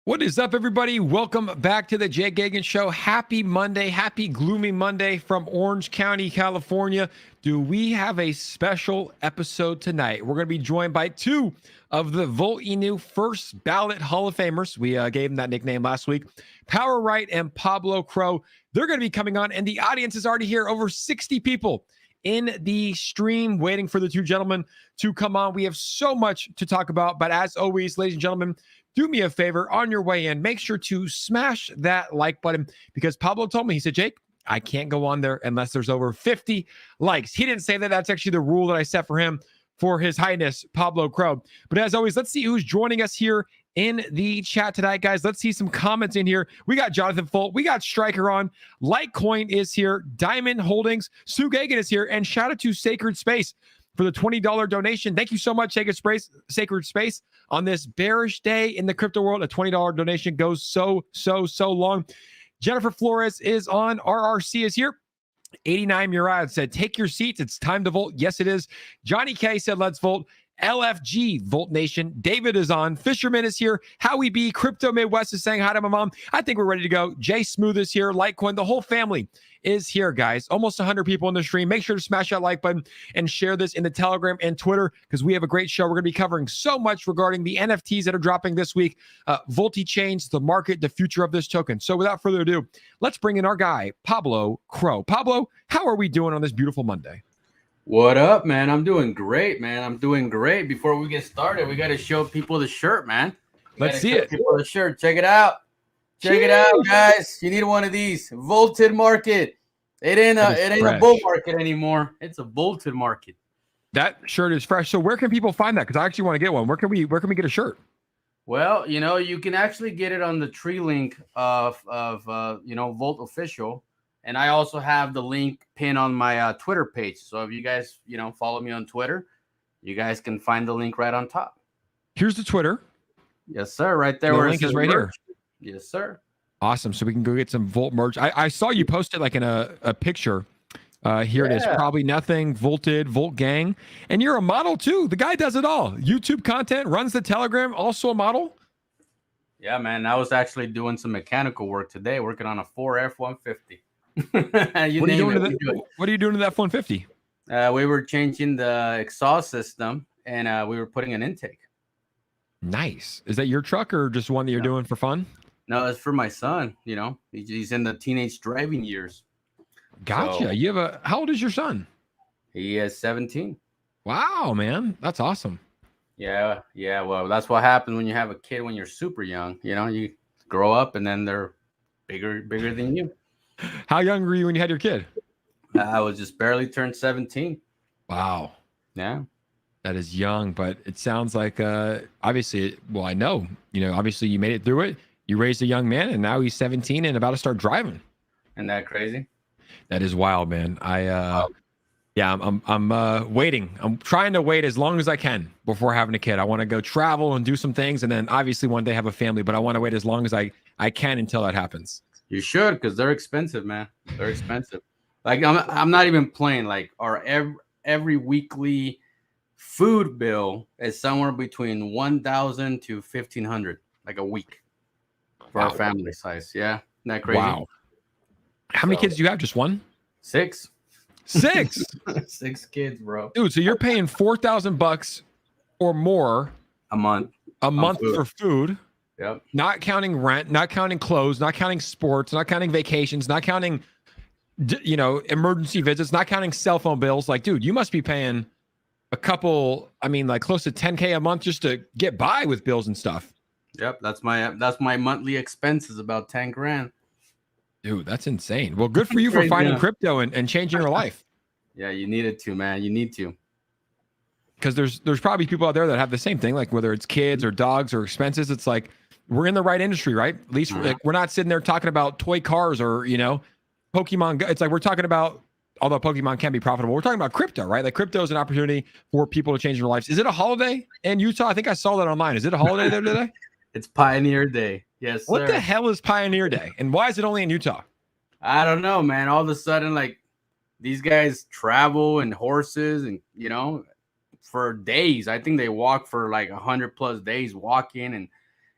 What is up, everybody? Welcome back to the Jay Gagan Show. Happy Monday. Happy gloomy Monday from Orange County, California. Do we have a special episode tonight? We're going to be joined by two of the Volt Inu first ballot Hall of Famers. We gave them that nickname last week. Wright and Pablo CRO. They're going to be coming on, and the audience is already here. Over 60 people in the stream waiting for the two gentlemen to come on. We have so much to talk about, but as always, ladies and gentlemen, do me a favor on your way in. Make sure to smash that like button because Pablo told me, he said, Jake, I can't go on there unless there's over 50 likes. He didn't say that. That's actually the rule that I set for him, for His Highness Pablo CRO. But as always, let's see who's joining us here in the chat tonight, guys. Let's see some comments in here. We got Jonathan Folt. We got Striker on. Litecoin is here. Diamond Holdings. Sue Gagan is here. And shout out to Sacred Space for the $20 donation. Thank you so much, Sacred Space. On this bearish day in the crypto world, a $20 donation goes so long. Jennifer Flores is on. RRC is here. 89 Murad said, take your seats. It's time to vote. Yes, it is. Johnny K said, let's vote. LFG Volt Nation. David is on. Fisherman is here. Howie B. Crypto Midwest is saying hi to my mom. I think we're ready to go. Jay Smooth is here. Litecoin. The whole family is here, guys. Almost 100 people in the stream. Make sure to smash that like button and share this in the Telegram and Twitter because we have a great show. We're going to be covering so much regarding the NFTs that are dropping this week, Volti chains, the market, the future of this token. So without further ado, let's bring in our guy, Pablo CRO. Pablo, how are we doing on this beautiful Monday? What up, man? I'm doing great, man. I'm doing great. Before we get started, we got to show people the shirt, man. Let's see it. People the shirt. Check it out. Check it out, guys. You need one of these. Vaulted market. It ain't a bull market anymore. It's a vaulted market. That shirt is fresh. So where can people find that? Because I actually want to get one. Where can we get a shirt? Well, you can actually get it on the tree link of Volt Official. And I also have the link pinned on my Twitter page. So if you guys, follow me on Twitter, you guys can find the link right on top. Here's the Twitter. Yes, sir. Right there. The link is right here. Yes, sir. Awesome. So we can go get some Volt merch. I saw you posted like in a picture. Here it is. Probably Nothing, Volted, Volt Gang. And you're a model too. The guy does it all. YouTube content, runs the Telegram, also a model. Yeah, man. I was actually doing some mechanical work today, working on a 4F-150. What are you doing to that 150? We were changing the exhaust system and we were putting an intake. Nice. Is that your truck or just one that you're doing for fun? No, it's for my son. He's in the teenage driving years. Gotcha. So, how old is your son? He is 17. Wow, man. That's awesome. Yeah. Well, that's what happens when you have a kid when you're super young. You grow up and then they're bigger than you. How young were you when you had your kid? I was just barely turned 17. Wow. Yeah. That is young, but it sounds like obviously, well, I know, obviously you made it through it. You raised a young man and now he's 17 and about to start driving. Isn't that crazy? That is wild, man. I'm waiting. I'm trying to wait as long as I can before having a kid. I want to go travel and do some things and then obviously one day have a family, but I want to wait as long as I can until that happens. You should, because they're expensive, man. They're expensive. Like I'm not even playing. Like our every weekly food bill is somewhere between $1,000 to $1,500, like a week for our family size. Yeah, isn't that crazy? Wow. How many kids do you have? Just one? 6. 6. 6 kids, bro. Dude, so you're paying $4,000 or more a month for food. Yep. Not counting rent, not counting clothes, not counting sports, not counting vacations, not counting, emergency visits, not counting cell phone bills. Like, dude, you must be paying close to $10K a month just to get by with bills and stuff. Yep. That's my monthly expenses, about 10 grand. Dude, that's insane. Well, good for you for finding crypto and changing your life. Yeah, you needed to, man. You need to. Because there's probably people out there that have the same thing, like whether it's kids or dogs or expenses. It's like, we're in the right industry, right? At least we're not sitting there talking about toy cars or, Pokemon. It's like we're talking about, although Pokemon can be profitable, we're talking about crypto, right? Like crypto is an opportunity for people to change their lives. Is it a holiday in Utah? I think I saw that online. Is it a holiday there today? It's Pioneer Day. Yes, sir. What the hell is Pioneer Day? And why is it only in Utah? I don't know, man. All of a sudden, like these guys travel and horses and, for days. I think they walk for like 100+ days walking and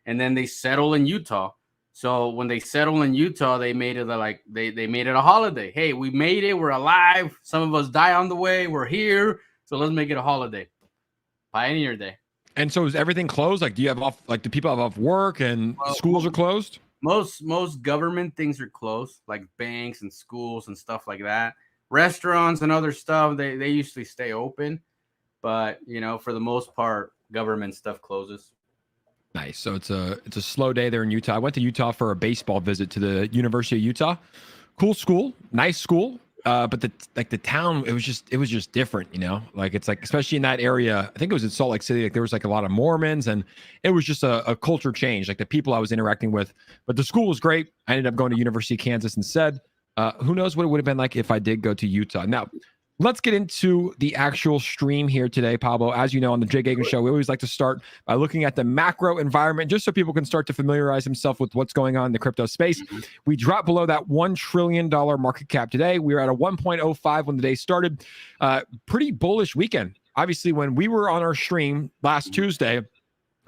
and then they settle in Utah. So when they settle in Utah, they made it like they made it a holiday. Hey, we made it. We're alive. Some of us die on the way. We're here. So let's make it a holiday. Pioneer Day. And so is everything closed? Like, do you have off? Like, do people have off work and schools are closed? Most government things are closed, like banks and schools and stuff like that. Restaurants and other stuff, they usually stay open, but for the most part, government stuff closes. Nice. So it's a slow day there in Utah. I went to Utah for a baseball visit to the University of Utah. Cool school, nice school. But the town, it was just different, like it's like, especially in that area, I think it was in Salt Lake City, like there was like a lot of Mormons, and it was just a culture change, like the people I was interacting with. But the school was great. I ended up going to University of Kansas instead. Who knows what it would have been like if I did go to Utah. Now, let's get into the actual stream here today, Pablo. As you know, on the Jay Gagan Show, we always like to start by looking at the macro environment, just so people can start to familiarize themselves with what's going on in the crypto space. We dropped below that $1 trillion market cap today. We were at a 1.05 when the day started. Pretty bullish weekend. Obviously, when we were on our stream last Tuesday,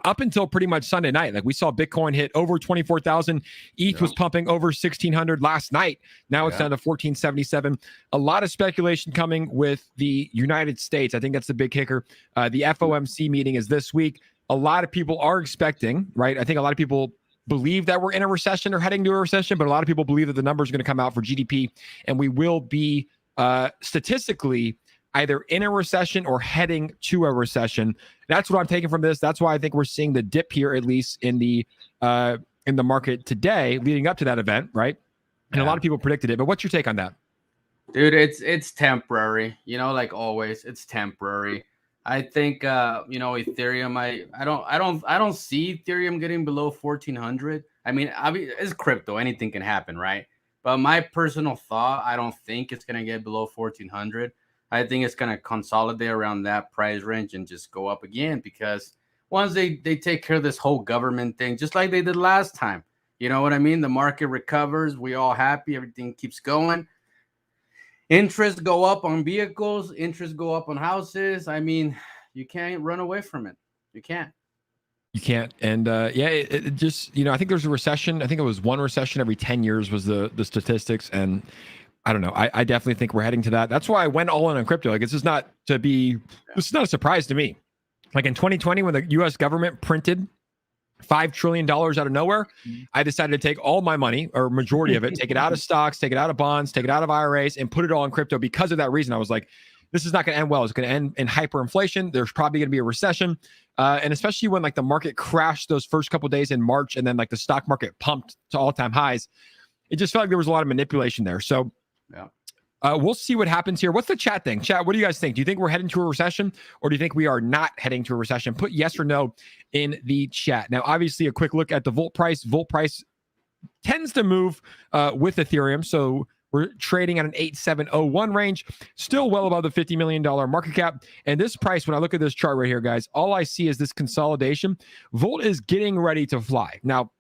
up until pretty much Sunday night, like we saw Bitcoin hit over 24,000. ETH was pumping over 1,600 last night. Now it's down to 1,477. A lot of speculation coming with the United States. I think that's the big kicker. The FOMC meeting is this week. A lot of people are expecting, right? I think a lot of people believe that we're in a recession or heading to a recession, but a lot of people believe that the numbers are going to come out for GDP, and we will be statistically either in a recession or heading to a recession. That's what I'm taking from this. That's why I think we're seeing the dip here, at least in the market today, leading up to that event, right? And a lot of people predicted it. But what's your take on that? Dude, it's temporary. Like always, it's temporary. I think Ethereum. I don't see Ethereum getting below 1,400. I mean, it's crypto. Anything can happen, right? But my personal thought, I don't think it's gonna get below 1,400. I think it's going to consolidate around that price range and just go up again, because once they take care of this whole government thing, just like they did last time, you know what I mean? The market recovers. We all happy. Everything keeps going. Interest go up on vehicles. Interest go up on houses. I mean, you can't run away from it. You can't. You can't. And it just, I think there's a recession. I think it was one recession every 10 years was the statistics. And I don't know. I definitely think we're heading to that. That's why I went all in on crypto. Like, this is not a surprise to me. Like in 2020, when the US government printed $5 trillion out of nowhere, I decided to take all my money, or majority of it, take it out of stocks, take it out of bonds, take it out of IRAs, and put it all in crypto. Because of that reason, I was like, this is not going to end well. It's going to end in hyperinflation. There's probably going to be a recession. And especially when like the market crashed those first couple of days in March, and then like the stock market pumped to all-time highs, it just felt like there was a lot of manipulation there. So we'll see what happens here. What's the chat thing? Chat, what do you guys think? Do you think we're heading to a recession, or do you think we are not heading to a recession? Put yes or no in the chat. Now, obviously, a quick look at the Volt price. Volt price tends to move with Ethereum. So we're trading at an 8701 range, still well above the $50 million market cap. And this price, when I look at this chart right here, guys, all I see is this consolidation. Volt is getting ready to fly. Now,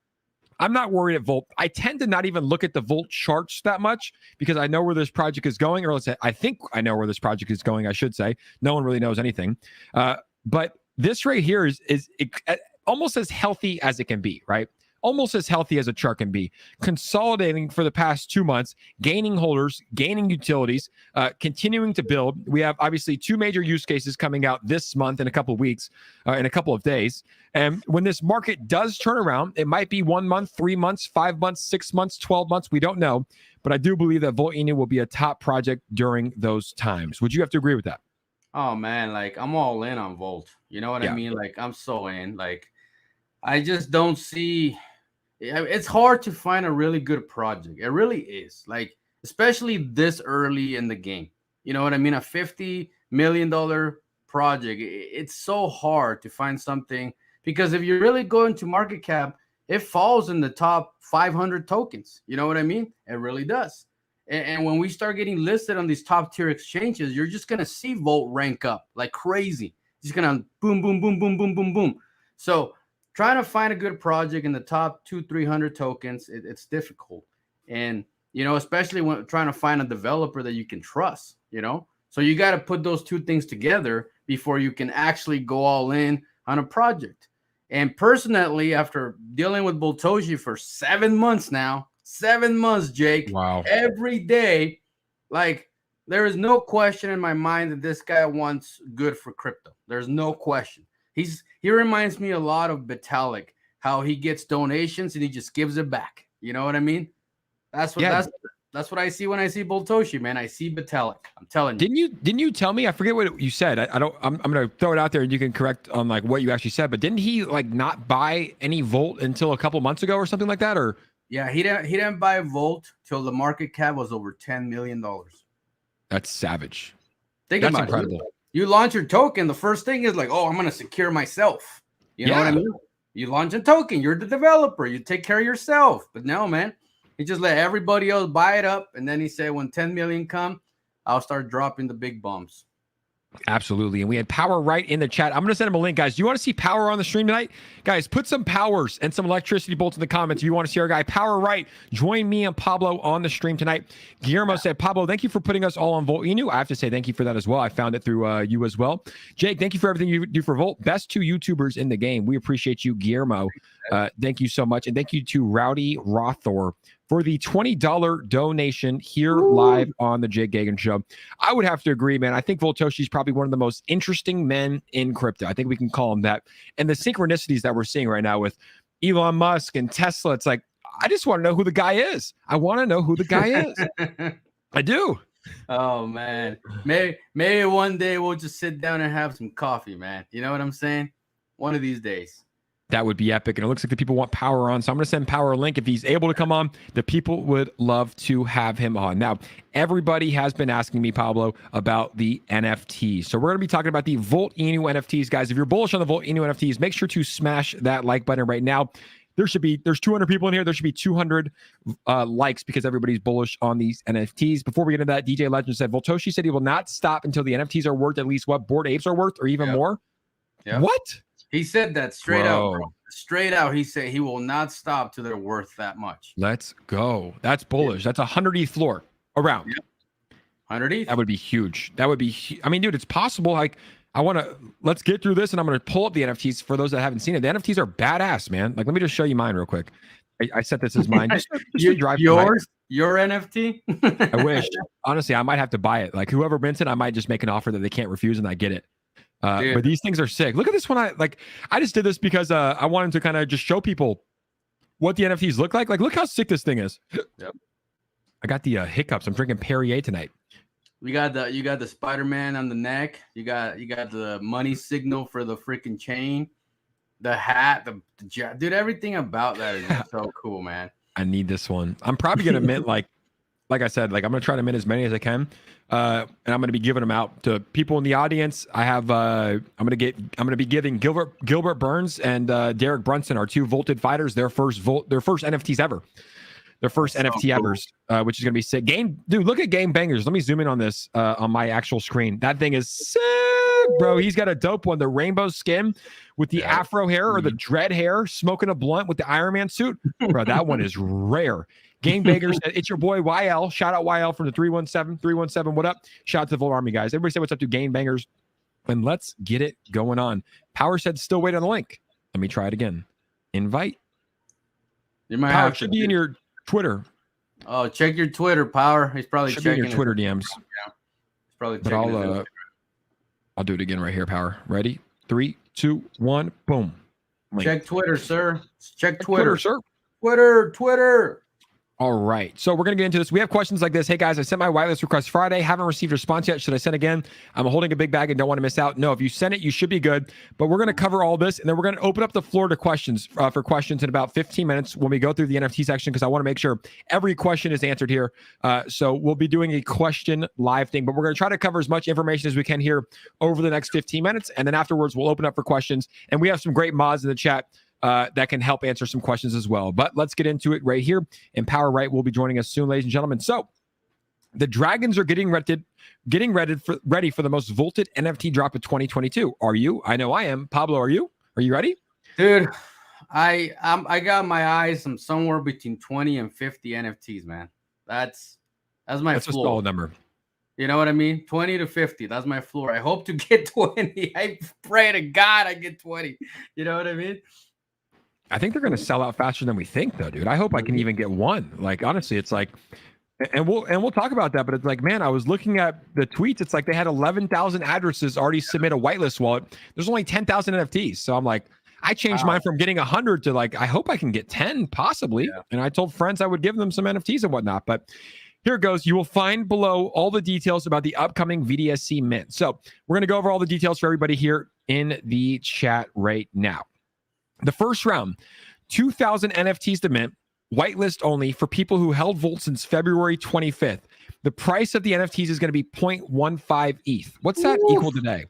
I'm not worried at Volt. I tend to not even look at the Volt charts that much, because I know where this project is going, or let's say, I think I know where this project is going, I should say. No one really knows anything. But this right here is almost as healthy as it can be, right? Almost as healthy as a chart can be. Consolidating for the past 2 months, gaining holders, gaining utilities, continuing to build. We have obviously two major use cases coming out this month in a couple of weeks, in a couple of days. And when this market does turn around, it might be 1 month, 3 months, 5 months, 6 months, 12 months. We don't know. But I do believe that Volt will be a top project during those times. Would you have to agree with that? Oh, man, like I'm all in on Volt. You know what I mean? Like I'm so in. Like I just don't see... It's hard to find a really good project. It really is. Like, especially this early in the game. You know what I mean? A $50 million project. It's so hard to find something, because if you really go into market cap, it falls in the top 500 tokens. You know what I mean? It really does. And when we start getting listed on these top tier exchanges, you're just going to see Volt rank up like crazy. It's going to boom, boom, boom, boom, boom, boom, boom. So trying to find a good project in the top 200-300 tokens, it's difficult. And, especially when trying to find a developer that you can trust, So you got to put those two things together before you can actually go all in on a project. And personally, after dealing with Boltoshi for 7 months now, 7 months, Jake, Wow. every day, like there is no question in my mind that this guy wants good for crypto. There's no question. He reminds me a lot of Vitalik, how he gets donations and he just gives it back. You know what I mean? That's what I see when I see Boltoshi, man. I see Vitalik. I'm telling you. Didn't you tell me? I forget what you said. I don't. I'm gonna throw it out there and you can correct on like what you actually said. But didn't he like not buy any Volt until a couple months ago or something like that? Or Yeah, he didn't buy Volt till the market cap was over $10 million. that's savage. Think That's about incredible. it. You launch your token, the first thing is like, oh, I'm gonna secure myself. You know what I mean? You launch a token, you're the developer, you take care of yourself. But no, man, he just let everybody else buy it up, and then he said, when 10 million come, I'll start dropping the big bombs. Absolutely. And we had Power Wright in the chat. I'm going to send him a link, guys. Do you want to see Power on the stream tonight? Guys, put some powers and some electricity bolts in the comments if you want to see our guy, Power Wright. Join me and Pablo on the stream tonight. Guillermo said, Pablo, thank you for putting us all on Volt. I have to say thank you for that as well. I found it through you as well. Jake, thank you for everything you do for Volt. Best 2 YouTubers in the game. We appreciate you, Guillermo. Thank you so much. And thank you to Rowdy Rothor for the $20 donation here live on the Jake Gagan Show. I would have to agree, man. I think Voltoshi's probably one of the most interesting men in crypto. I think we can call him that. And the synchronicities that we're seeing right now with Elon Musk and Tesla, it's like, I just want to know who the guy is. I want to know who the guy is. I do. Oh, man. Maybe one day we'll just sit down and have some coffee, man. You know what I'm saying? One of these days. That would be epic. And it looks like the people want Power on. So I'm going to send Power a link. If he's able to come on, the people would love to have him on. Now, everybody has been asking me, Pablo, about the NFTs. So we're going to be talking about the Volt Inu NFTs. Guys, if you're bullish on the Volt Inu NFTs, make sure to smash that like button right now. There's 200 people in here. There should be 200 likes because everybody's bullish on these NFTs. Before we get into that, DJ Legend said, Voltoshi said he will not stop until the NFTs are worth at least what Bored Apes are worth or even more. Yep. What? He said that straight out. Bro. Straight out, he said he will not stop till they're worth that much. Let's go. That's bullish. That's 100 ETH floor around. Yep. 100 ETH? That would be huge. That would be, I mean, dude, it's possible. Like, let's get through this and I'm going to pull up the NFTs for those that haven't seen it. The NFTs are badass, man. Like, let me just show you mine real quick. I set this as mine. Just to drive yours? Your NFT? I wish. Honestly, I might have to buy it. Like, whoever mints it, I might just make an offer that they can't refuse and I get it. But these things are sick. Look at this one. I just did this because I wanted to kind of just show people what the NFTs look like. Like, look how sick this thing is. Yep. I got the hiccups. I'm drinking Perrier tonight. You got the Spider-Man on the neck. You got the money signal for the freaking chain, the hat, the dude. Everything about that is so cool, man. I need this one. I'm probably gonna mint like I said, like I'm gonna try to mint as many as I can, and I'm gonna be giving them out to people in the audience. I have I'm gonna be giving Gilbert Burns and Derek Brunson, our 2 Volted fighters, their first NFTs ever. Their first NFT evers, which is going to be sick. Dude, look at Game Bangers. Let me zoom in on this on my actual screen. That thing is sick, bro. He's got a dope one. The rainbow skin with the afro hair or the dread hair, smoking a blunt with the Iron Man suit. Bro, that one is rare. Game Bangers, it's your boy YL. Shout out YL from the 317. What up? Shout out to the Volt Army, guys. Everybody say what's up to Game Bangers. And let's get it going on. Power said still wait on the link. Let me try it again. Invite. You might Power have should be in your Twitter. Oh, check your Twitter, Power. He's probably checking your Twitter DMs. Yeah. He's probably but checking I'll do it again right here, Power. Ready? 3, 2, 1, boom. Link. Check Twitter, sir. Check Twitter, sir. Twitter. All right. So we're going to get into this. We have questions like this. Hey, guys, I sent my whitelist request Friday. Haven't received a response yet. Should I send again? I'm holding a big bag and don't want to miss out. No, if you send it, you should be good. But we're going to cover all this, and then we're going to open up the floor to questions for questions in about 15 minutes when we go through the NFT section, because I want to make sure every question is answered here. So we'll be doing a question live thing, but we're going to try to cover as much information as we can here over the next 15 minutes. And then afterwards, we'll open up for questions. And we have some great mods in the chat that can help answer some questions as well. But let's get into it right here. And Power Wright will be joining us soon, ladies and gentlemen. So the Dragons are getting ready for the most volted NFT drop of 2022. Are you? I know I am. Pablo, are you? Are you ready? Dude, I got my eyes on somewhere between 20 and 50 NFTs, man. That's my floor. A solid number. You know what I mean? 20 to 50. That's my floor. I hope to get 20. I pray to God I get 20. You know what I mean? I think they're going to sell out faster than we think, though, dude. I hope I can even get one. Like, honestly, it's like, and we'll talk about that. But it's like, man, I was looking at the tweets. It's like they had 11,000 addresses already submit a whitelist wallet. There's only 10,000 NFTs. So I'm like, I changed mine from getting 100 to like, I hope I can get 10 possibly. Yeah. And I told friends I would give them some NFTs and whatnot. But here it goes. You will find below all the details about the upcoming VDSC mint. So we're going to go over all the details for everybody here in the chat right now. The first round, 2,000 NFTs to mint, whitelist only for people who held Volt since February 25th. The price of the NFTs is going to be 0.15 ETH. What's that equal today?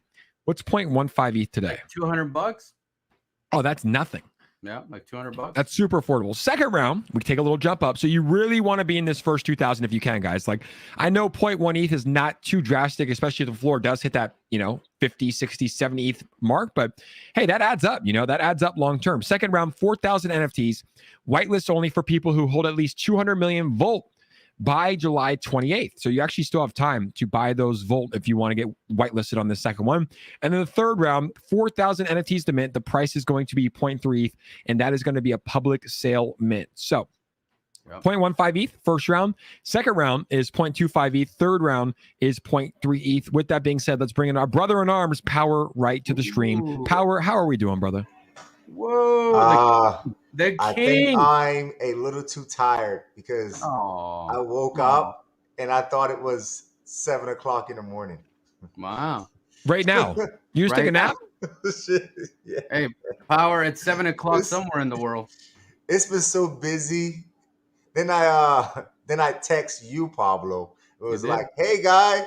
What's 0.15 ETH today? Like $200. Oh, that's nothing. Yeah, like $200. That's super affordable. Second round, we take a little jump up. So you really want to be in this first 2,000 if you can, guys. Like, I know 0.1 ETH is not too drastic, especially if the floor does hit that, 50, 60, 70 ETH mark. But hey, that adds up, that adds up long term. Second round, 4,000 NFTs, whitelist only for people who hold at least 200 million Volt by July 28th. So you actually still have time to buy those Volt if you want to get whitelisted on the second one. And then the third round, 4,000 NFTs to mint. The price is going to be 0.3 ETH, and that is going to be a public sale mint. So 0.15 ETH, first round. Second round is 0.25 ETH. Third round is 0.3 ETH. With that being said, let's bring in our brother in arms, Power, right to the stream. Ooh. Power, how are we doing, brother? Whoa. The king. I think I'm a little too tired because I woke up and I thought it was 7 o'clock in the morning. Wow. Right now. You just take a nap? Yeah. Hey, Power, it's 7 o'clock somewhere in the world. It's been so busy. Then I text you, Pablo. It was like, hey guy,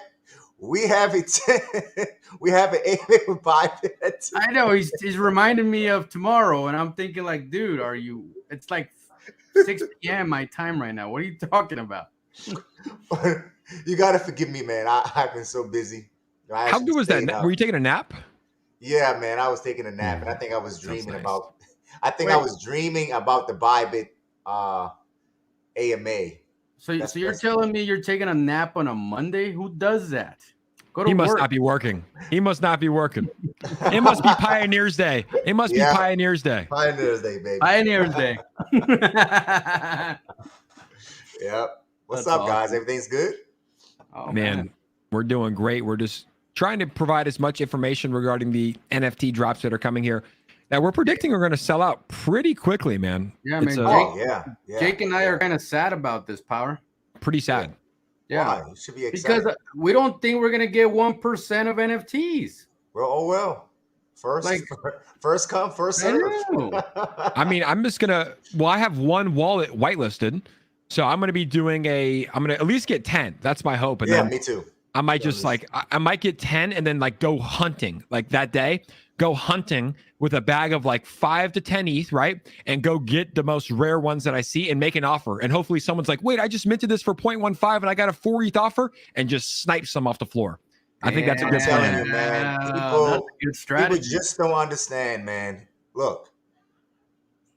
we have an 8 a.m. buyback. I know he's reminding me of tomorrow, and I'm thinking like, dude, it's like 6 p.m. my time right now. What are you talking about? You gotta forgive me, man. I've been so busy. How good was that? Were you taking a nap? Yeah, man, I was taking a nap, and I think I was dreaming about. I think I was dreaming about the Bybit AMA. So you're telling me you're taking a nap on a Monday? Who does that? He must not be working. He must not be working. It must be Pioneer's Day. It must be Pioneer's Day. Pioneer's Day, baby. Pioneer's Day. Yep. What's up, guys? Everything's good? Oh, man, we're doing great. We're just trying to provide as much information regarding the NFT drops that are coming here that we're predicting are going to sell out pretty quickly, man. Yeah, man. Jake and I are kind of sad about this, Power. Pretty sad. Yeah. Why? You should be excited. Because we don't think we're going to get 1% of NFTs. Well. First come, first serve. I mean, I'm just going to, I have one wallet whitelisted. So I'm going to be doing I'm going to at least get 10. That's my hope. And then me too. I might just I might get 10 and then like go hunting like that day. Go hunting with a bag of like 5 to 10 ETH, right? And go get the most rare ones that I see and make an offer. And hopefully someone's like, wait, I just minted this for 0.15 and I got a 4 ETH offer, and just snipe some off the floor. I think that's a good plan. You, man. People just don't understand, man. Look,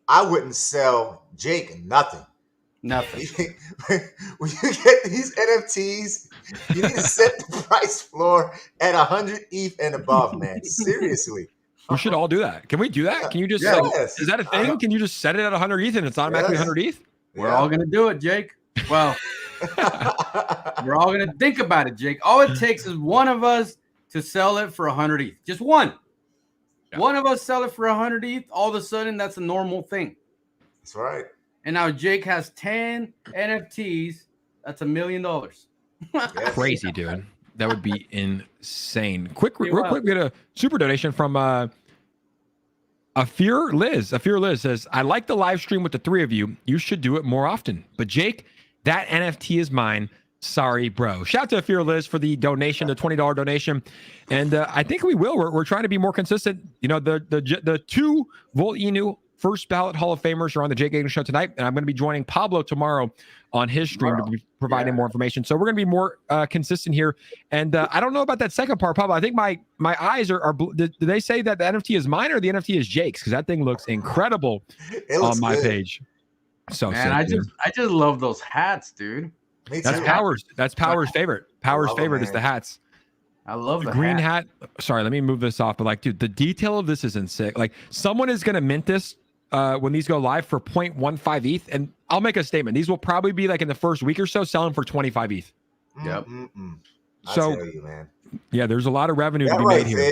I wouldn't sell Jake nothing. Nothing. When you get these NFTs, you need to set the price floor at 100 ETH and above, man. Seriously. We should all do that. Can we do that? Can you just is that a thing? Can you just set it at 100 ETH and it's automatically 100 ETH? We're all going to do it, Jake. Well, we're all going to think about it, Jake. All it takes is one of us to sell it for 100 ETH. Just one. Yeah. One of us sell it for 100 ETH. All of a sudden, that's a normal thing. That's right. And now Jake has 10 NFTs. That's $1 million. Crazy, dude. That would be insane. Real quick, we get a super donation from A Fear Liz says, I like the live stream with the three of you. You should do it more often. But Jake, that NFT is mine. Sorry, bro. Shout out to A Fear Liz for the donation, the $20 donation. And I think we will. We're trying to be more consistent. The 2 Volt Inu first ballot Hall of Famers are on the Jake Gagnon Show tonight, and I'm going to be joining Pablo tomorrow on his stream to be providing more information. So we're going to be more consistent here. And I don't know about that second part, Pablo. I think my eyes are did they say that the NFT is mine or the NFT is Jake's? Because that thing looks incredible on my page. So man, I just love those hats, dude. Me That's too. Power's. That's Power's favorite. Power's love 'em, favorite is man. the hats. I love The the green hat. hat. Sorry, let me move this off. But like, dude, the detail of this is insane. Like, someone is gonna mint this when these go live for 0.15 ETH, and I'll make a statement. These will probably be like in the first week or so selling for 25 ETH. Yep. I So tell you, man. yeah, there's a lot of revenue to That be right made here. there,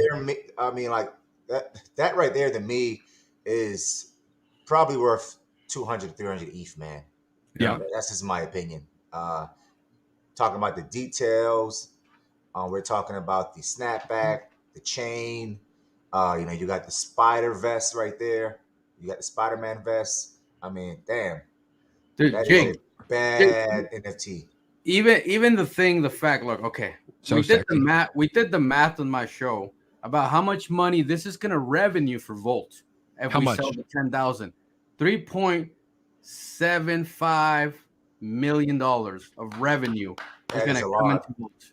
I mean, like that right there to me is probably worth 200, 300 ETH, man. Yeah. That's just my opinion. Talking about the details, we're talking about the snapback, the chain. You got the spider vest right there. You got the Spider-Man vest. I mean, damn, Dude, that is Jake, a bad NFT. even the fact, look, okay, So we did the sexy. math. We did the math on my show about how much money this is gonna revenue for Volt if How we much? sell the 10,000. $3.75 million of revenue is That gonna is a come lot. into Volt.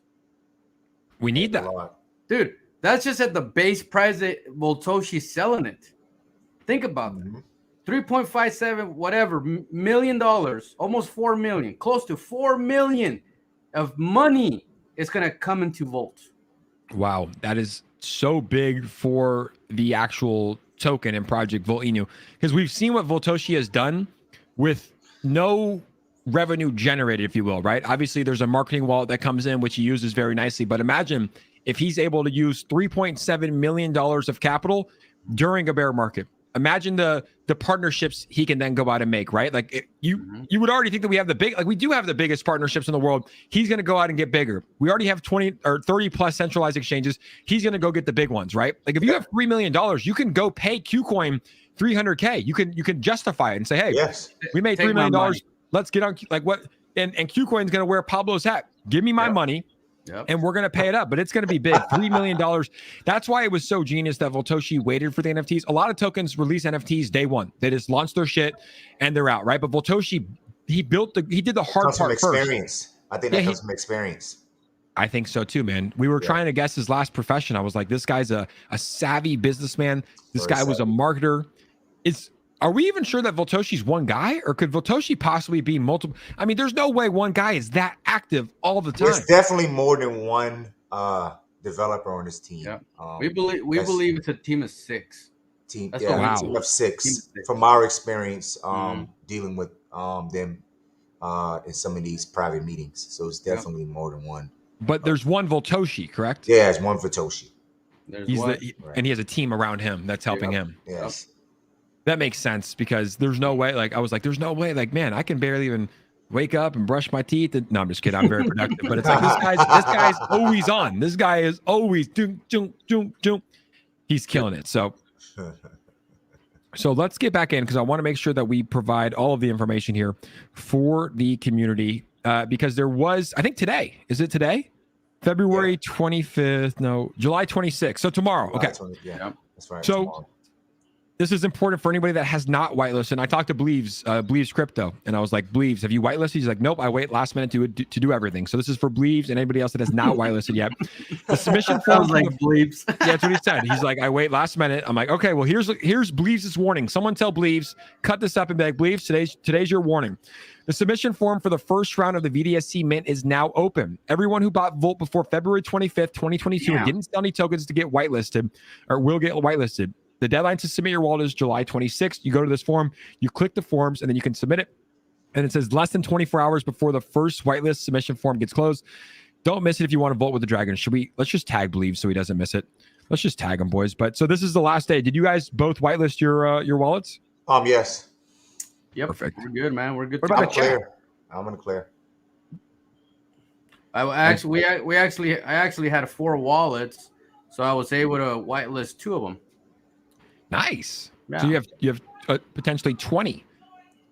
We need That's that. a lot. Dude, that's just at the base price that Voltoshi's selling it. Think about that. Mhm. 3.57 whatever million dollars, almost 4 million, close to 4 million of money is going to come into Volt. Wow, that is so big for the actual token and Project Volt Inu, because we've seen what Voltoshi has done with no revenue generated, if you will, right? Obviously, there's a marketing wallet that comes in, which he uses very nicely. But imagine if he's able to use $3.7 million of capital during a bear market. Imagine the partnerships he can then go out and make, right? Like you would already think that we have we do have the biggest partnerships in the world. He's going to go out and get bigger. We already have 20 or 30 plus centralized exchanges. He's going to go get the big ones, right? Like if you have $3 million, you can go pay KuCoin 300K. You can justify it and say, hey, Yes. we made Take $3 my million. money. Let's get on like what and KuCoin's going to wear Pablo's hat. Give me my money. Yep. And we're going to pay it up, but it's going to be big. $3 million. That's why it was so genius that Voltoshi waited for the NFTs. A lot of tokens release NFTs day one. They just launch their shit and they're out, right? But Voltoshi, he did the hard Comes from part first. experience. I think that comes from experience. I think so too, man. We were trying to guess his last profession. I was like, this guy's a savvy businessman. This guy was a marketer. Are we even sure that Voltoshi's one guy, or could Voltoshi possibly be multiple? I mean, there's no way one guy is that active all the time. There's definitely more than one developer on this team. Yeah. We believe it's a team of 6. Team, That's yeah, what team of 6. Team of 6. From our experience dealing with them in some of these private meetings. So it's definitely more than one. But there's one Voltoshi, correct? Yeah, it's one Voltoshi. There's He's one. and he has a team around him that's helping him. Yes. That makes sense because there's no way. Like I was like, there's no way. Like, man, I can barely even wake up and brush my teeth. No, I'm just kidding. I'm very productive. But it's like this guy's always on. This guy is always doom. He's killing it. So let's get back in because I want to make sure that we provide all of the information here for the community because there was, I think today. Is it today? February 25th? No, July 26th. So tomorrow. Okay. That's right. So. Tomorrow. This is important for anybody that has not whitelisted. And I talked to Bleaves Crypto, and I was like, Bleaves, have you whitelisted? He's like, nope, I wait last minute to do everything. So this is for Bleaves and anybody else that has not whitelisted yet. The submission form Sounds like Bleaves. Yeah, that's what he said. He's like, I wait last minute. I'm like, okay, well, here's Bleaves' warning. Someone tell Bleaves, cut this up and be like, Bleaves, today's your warning. The submission form for the first round of the VDSC mint is now open. Everyone who bought Volt before February 25th, 2022 and didn't sell any tokens to get whitelisted or will get whitelisted. The deadline to submit your wallet is July 26th. You go to this form, you click the forms, and then you can submit it. And it says less than 24 hours before the first whitelist submission form gets closed. Don't miss it if you want to vote with the dragon. Let's just tag Believe so he doesn't miss it. Let's just tag him, boys. But so this is the last day. Did you guys both whitelist your wallets? Yes. Yep. Perfect. We're good, man. We're good. What about I'm clear. I'm in clear. I actually had 4 wallets, so I was able to whitelist 2 of them. Nice. Yeah. So you have potentially 20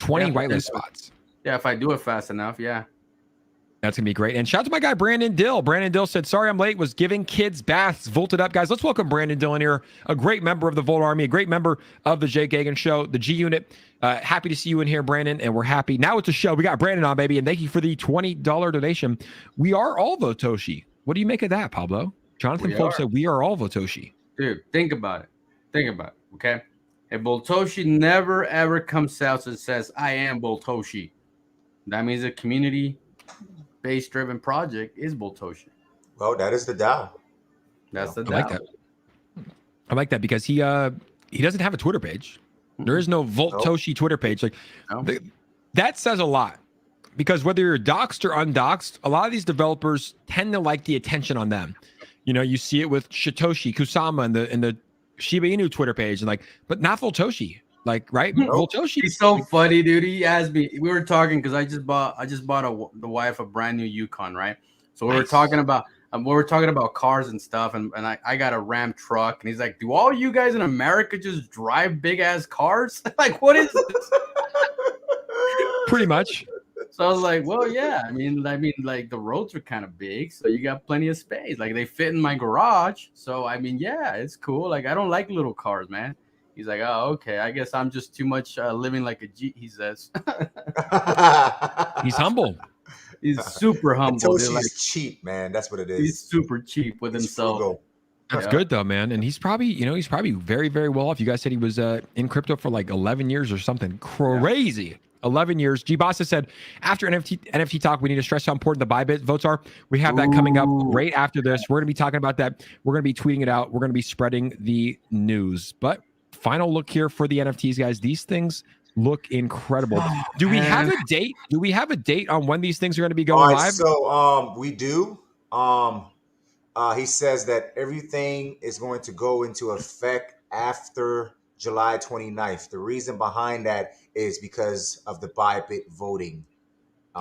whitelist spots. Yeah, if I do it fast enough, yeah. That's going to be great. And shout out to my guy, Brandon Dill. Brandon Dill said, sorry I'm late, was giving kids baths, volted up. Guys, let's welcome Brandon Dill in here, a great member of the Volt Army, a great member of the Jake Gagan Show, the G Unit. Happy to see you in here, Brandon, and we're happy. Now it's a show. We got Brandon on, baby, and thank you for the $20 donation. We are all Votoshi. What do you make of that, Pablo? Jonathan Pope said, we are all Votoshi. Dude, think about it, okay? If Voltoshi never, ever comes out and says, I am Voltoshi, that means the community based driven project is Voltoshi. Well, that is the DAO. That's the I like that. I like that because he doesn't have a Twitter page. There is no Voltoshi Twitter page. Like that says a lot. Because whether you're doxxed or undoxxed, a lot of these developers tend to like the attention on them. You know, you see it with Satoshi Kusama and the Shiba Inu Twitter page, and like, but not Voltoshi. Like, right? Voltoshi. He's so funny, dude. He asked me. We were talking because I just bought the wife a brand new Yukon, right? So we were talking about cars and stuff, and I got a Ram truck, and he's like, "Do all you guys in America just drive big ass cars? Like, what is this?" Pretty much. So I was like, well, yeah. I mean, like the roads are kind of big, so you got plenty of space. Like they fit in my garage. So I mean, yeah, it's cool. Like I don't like little cars, man. He's like, oh, okay. I guess I'm just too much living like a G. He says. He's humble. He's super humble. Toshi's like, cheap, man. That's what it is. He's super cheap with himself. Frugal. That's good though, man. And he's probably very, very well off. You guys said he was in crypto for like 11 years or something crazy. Yeah. 11 years. G-Bossa said, after NFT talk, we need to stress how important the Bybit votes are. We have that coming up right after this. We're going to be talking about that. We're going to be tweeting it out. We're going to be spreading the news. But final look here for the NFTs, guys. These things look incredible. Do we have a date? Do we have a date on when these things are going to be going live? So we do. He says that everything is going to go into effect after July 29th. The reason behind that is because of the Bybit voting.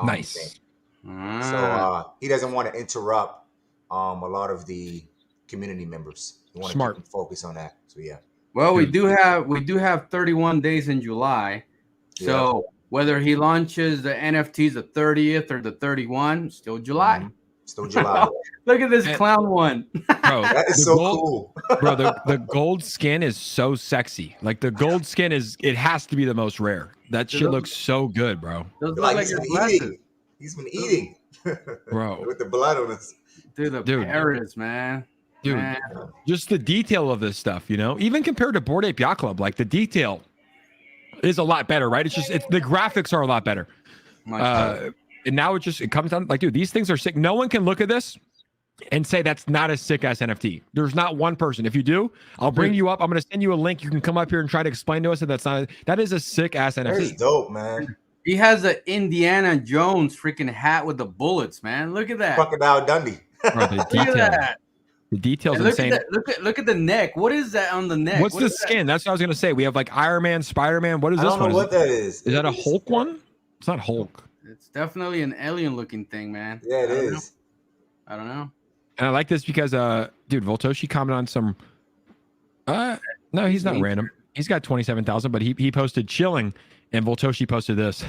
Nice. Thing. So he doesn't want to interrupt a lot of the community members. He wants to focus on that. So yeah. Well, we do have 31 days in July. So whether he launches the NFTs the 30th or the 31, still July. Still July. Look at this clown one. Bro, that is so cool. Bro, the gold skin is so sexy. Like the gold skin it has to be the most rare. That shit looks so good, bro. Those look like your glasses. He's been eating. Bro. With the blood on us. Dude, parrots, man. Dude, just the detail of this stuff, even compared to Bored Ape Yacht Club, like the detail is a lot better, right? The graphics are a lot better. And now it comes down like, dude, these things are sick. No one can look at this and say that's not a sick ass NFT. There's not one person. If you do, I'll bring you up. I'm going to send you a link. You can come up here and try to explain to us that is a sick ass NFT. That's dope, man. He has an Indiana Jones freaking hat with the bullets, man. Look at that. Crocodile Dundee. Bro, the detail. Look at that. The detail's insane. Look at the neck. What is that on the neck? What's the skin? That's what I was going to say. We have like Iron Man, Spider-Man. What is this one? I don't know what that is. Is that a Hulk one? It's not Hulk. It's definitely an alien-looking thing, man. Yeah, it is. I don't know. And I like this because, dude, Voltoshi commented on some. No, he's not random. He's got 27,000, but he posted chilling, and Voltoshi posted this: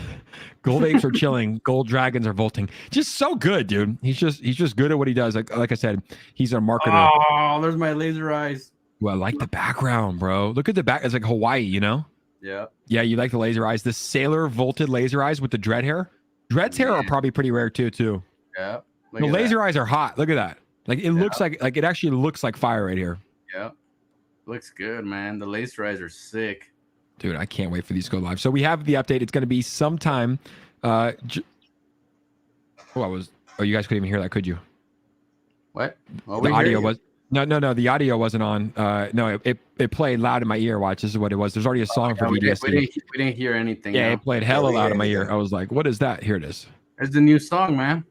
gold apes are chilling, gold dragons are vaulting. Just so good, dude. He's just good at what he does. Like I said, he's a marketer. Oh, there's my laser eyes. Well, I like the background, bro. Look at the back. It's like Hawaii, Yeah. Yeah, you like the laser eyes. The sailor vaulted laser eyes with the dread hair. Dread's hair are probably pretty rare too. Yeah. The laser eyes are hot. Look at that. Like it looks like it actually looks like fire right here. Yeah. Looks good, man. The laser eyes are sick. Dude, I can't wait for these to go live. So we have the update. It's going to be sometime. Oh, you guys couldn't even hear that, could you? What? Well, the audio was no. The audio wasn't on. No, it played loud in my ear. Watch, this is what it was. There's already a song for VDSD. We didn't hear anything. Yeah, it played hella loud in my ear. I was like, what is that? Here it is. It's the new song, man.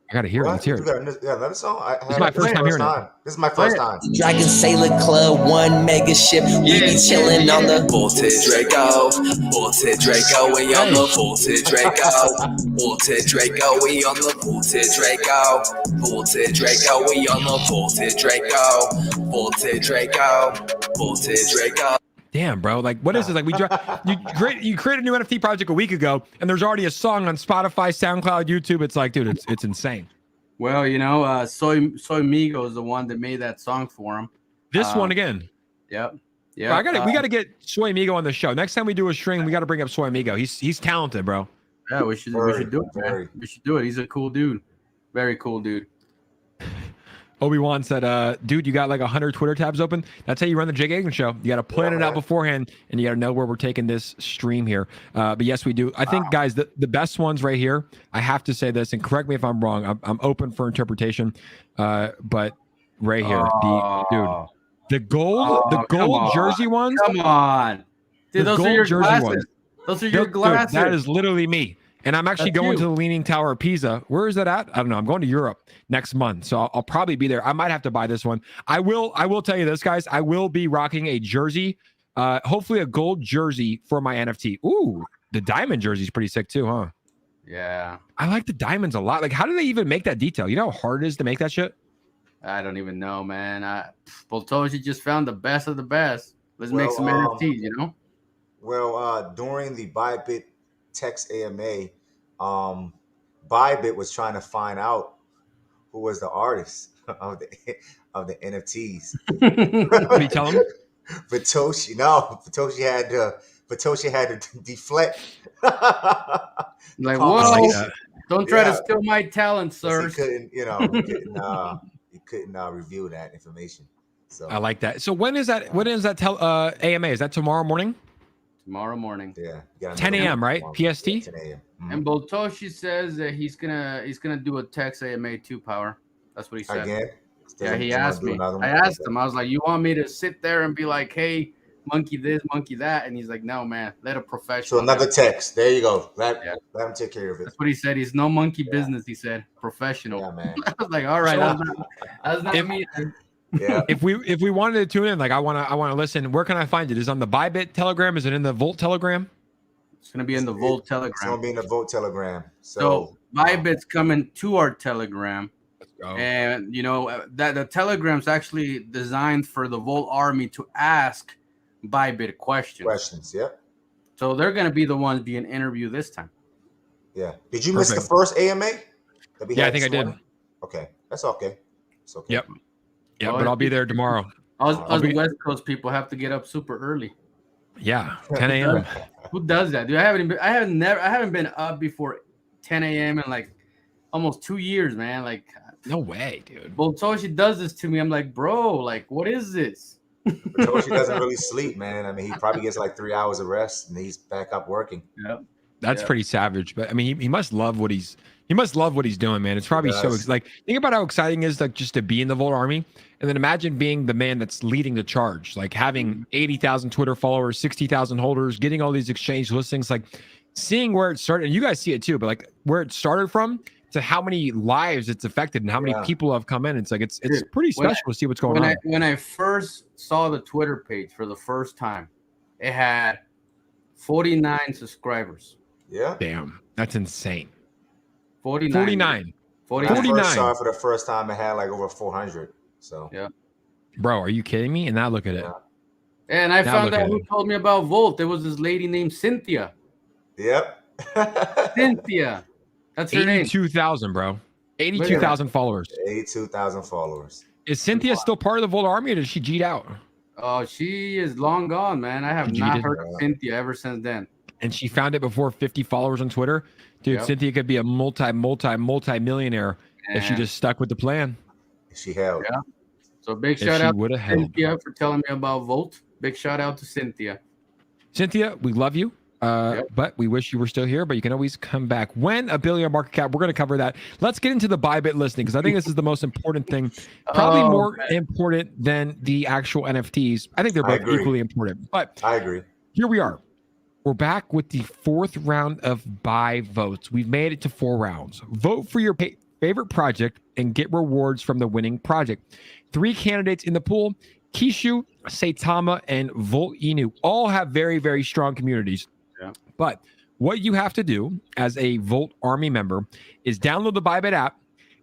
I gotta hear it. Let's hear it. Yeah, another song. This is my first time hearing it. This is my first time. Dragon Sailor Club, one mega ship. We be chilling on the Bolted Draco. Bolted Draco, we on the Bolted Draco. Bolted Draco, we on the Bolted Draco. Bolted Draco, we on the Bolted Draco. Bolted Draco. Bolted Draco. Damn, bro. Like, what is this? Like, you created a new NFT project a week ago, and there's already a song on Spotify, SoundCloud, YouTube. It's like, dude, it's insane. Well, Soy Migo is the one that made that song for him. This one again. Yep. Yeah. We gotta get Soy Migo on the show. Next time we do a stream, we gotta bring up Soy Migo. He's talented, bro. Yeah, we should do it, man. We should do it. He's a cool dude. Very cool dude. Obi-Wan said, dude, you got like 100 Twitter tabs open. That's how you run the Jake Hagan show. You got to plan it out beforehand, and you got to know where we're taking this stream here. But yes, we do. I think, guys, the best ones right here, I have to say this, and correct me if I'm wrong. I'm open for interpretation. But right here, the gold jersey ones. Come on. Dude, those are your glasses. Those are your glasses. Dude, that is literally me. And I'm actually going to the Leaning Tower of Pisa. Where is that at? I don't know. I'm going to Europe next month, so I'll probably be there. I might have to buy this one. I will tell you this, guys. I will be rocking a jersey, hopefully a gold jersey for my NFT. Ooh, the diamond jersey is pretty sick too, huh? Yeah. I like the diamonds a lot. Like, how do they even make that detail? You know how hard it is to make that shit? I don't even know, man. Boltoshi just found the best of the best. Let's make some NFTs, you know? Well, during the Bybit Text AMA, Bybit was trying to find out who was the artist of the NFTs. What do you tell him? Satoshi had to deflect. Like, whoa! Don't try to steal my talent, sir. He couldn't review that information. So I like that. So when is that? AMA? Is that tomorrow morning? Tomorrow morning. Yeah. 10 a.m. right? PST. 10 a.m. Mm-hmm. And Boltoshi says that he's gonna do a Text AMA 2 power. That's what he said. Again? Yeah, he asked me. I asked him. I was like, "You want me to sit there and be like, hey, monkey this, monkey that?" And he's like, "No, man. Let a professional." So another text. There you go. Let him take care of it. That's what he said. He's no monkey business. He said professional. Yeah, man. I was like, all right, that's not me. Yeah. If we wanted to tune in, like I wanna listen, where can I find it? Is it on the Bybit Telegram? Is it in the Volt Telegram? It's gonna be in the Volt Telegram. It's gonna be in the Volt Telegram. So Bybit's coming to our Telegram. And you know that the Telegram's actually designed for the Volt Army to ask Bybit questions. Yep. So they're gonna be the ones being interviewed this time. Yeah. Did you miss the first AMA? Yeah, I think I did. Okay, that's okay. It's okay. Yep. Yeah, but I'll be there tomorrow. Us West Coast people have to get up super early. Yeah, 10 a.m. Who does that, dude? I haven't been up before 10 a.m. in like almost 2 years, man. Like, no way, dude. Boltoshi does this to me. I'm like, bro, like, what is this? Boltoshi doesn't really sleep, man. I mean, he probably gets like 3 hours of rest, and he's back up working. Yep. That's pretty savage. But I mean, he must love what he's doing, man. It's probably so like, think about how exciting it is, like, just to be in the Volt Army, and then imagine being the man that's leading the charge, like having 80,000 Twitter followers, 60,000 holders, getting all these exchange listings, like seeing where it started. And you guys see it too, but like where it started from to how many lives it's affected and how many people have come in. It's like it's pretty special to see what's going on. When I first saw the Twitter page for the first time, it had 49 subscribers. Yeah. Damn, that's insane. 49. When I first saw it for the first time, it had like over 400. So yeah. Bro, are you kidding me? And now look at it. And I found out who told me about Volt. There was this lady named Cynthia. Yep. Cynthia. That's her name. 82,000, bro. 82,000 followers. 82,000 followers. Is Cynthia still part of the Volt Army, or did she cheat out? Oh, she is long gone, man. I have not heard of Cynthia ever since then. And she found it before 50 followers on Twitter. Dude, Cynthia could be a multi-millionaire if she just stuck with the plan. She held. Yeah. So big shout out to Cynthia for telling me about Volt. Big shout out to Cynthia. Cynthia, we love you. But we wish you were still here, but you can always come back. When a billion market cap, we're going to cover that. Let's get into the Bybit listing, because I think this is the most important thing, probably important than the actual NFTs. I think they're both equally important, but I agree. Here we are. We're back with the fourth round of buy votes. We've made it to 4 rounds. Vote for your favorite project and get rewards from the winning project. 3 candidates in the pool: Kishu, Saitama, and Volt Inu. All have very, very strong communities. Yeah. But what you have to do as a Volt Army member is download the Bybit app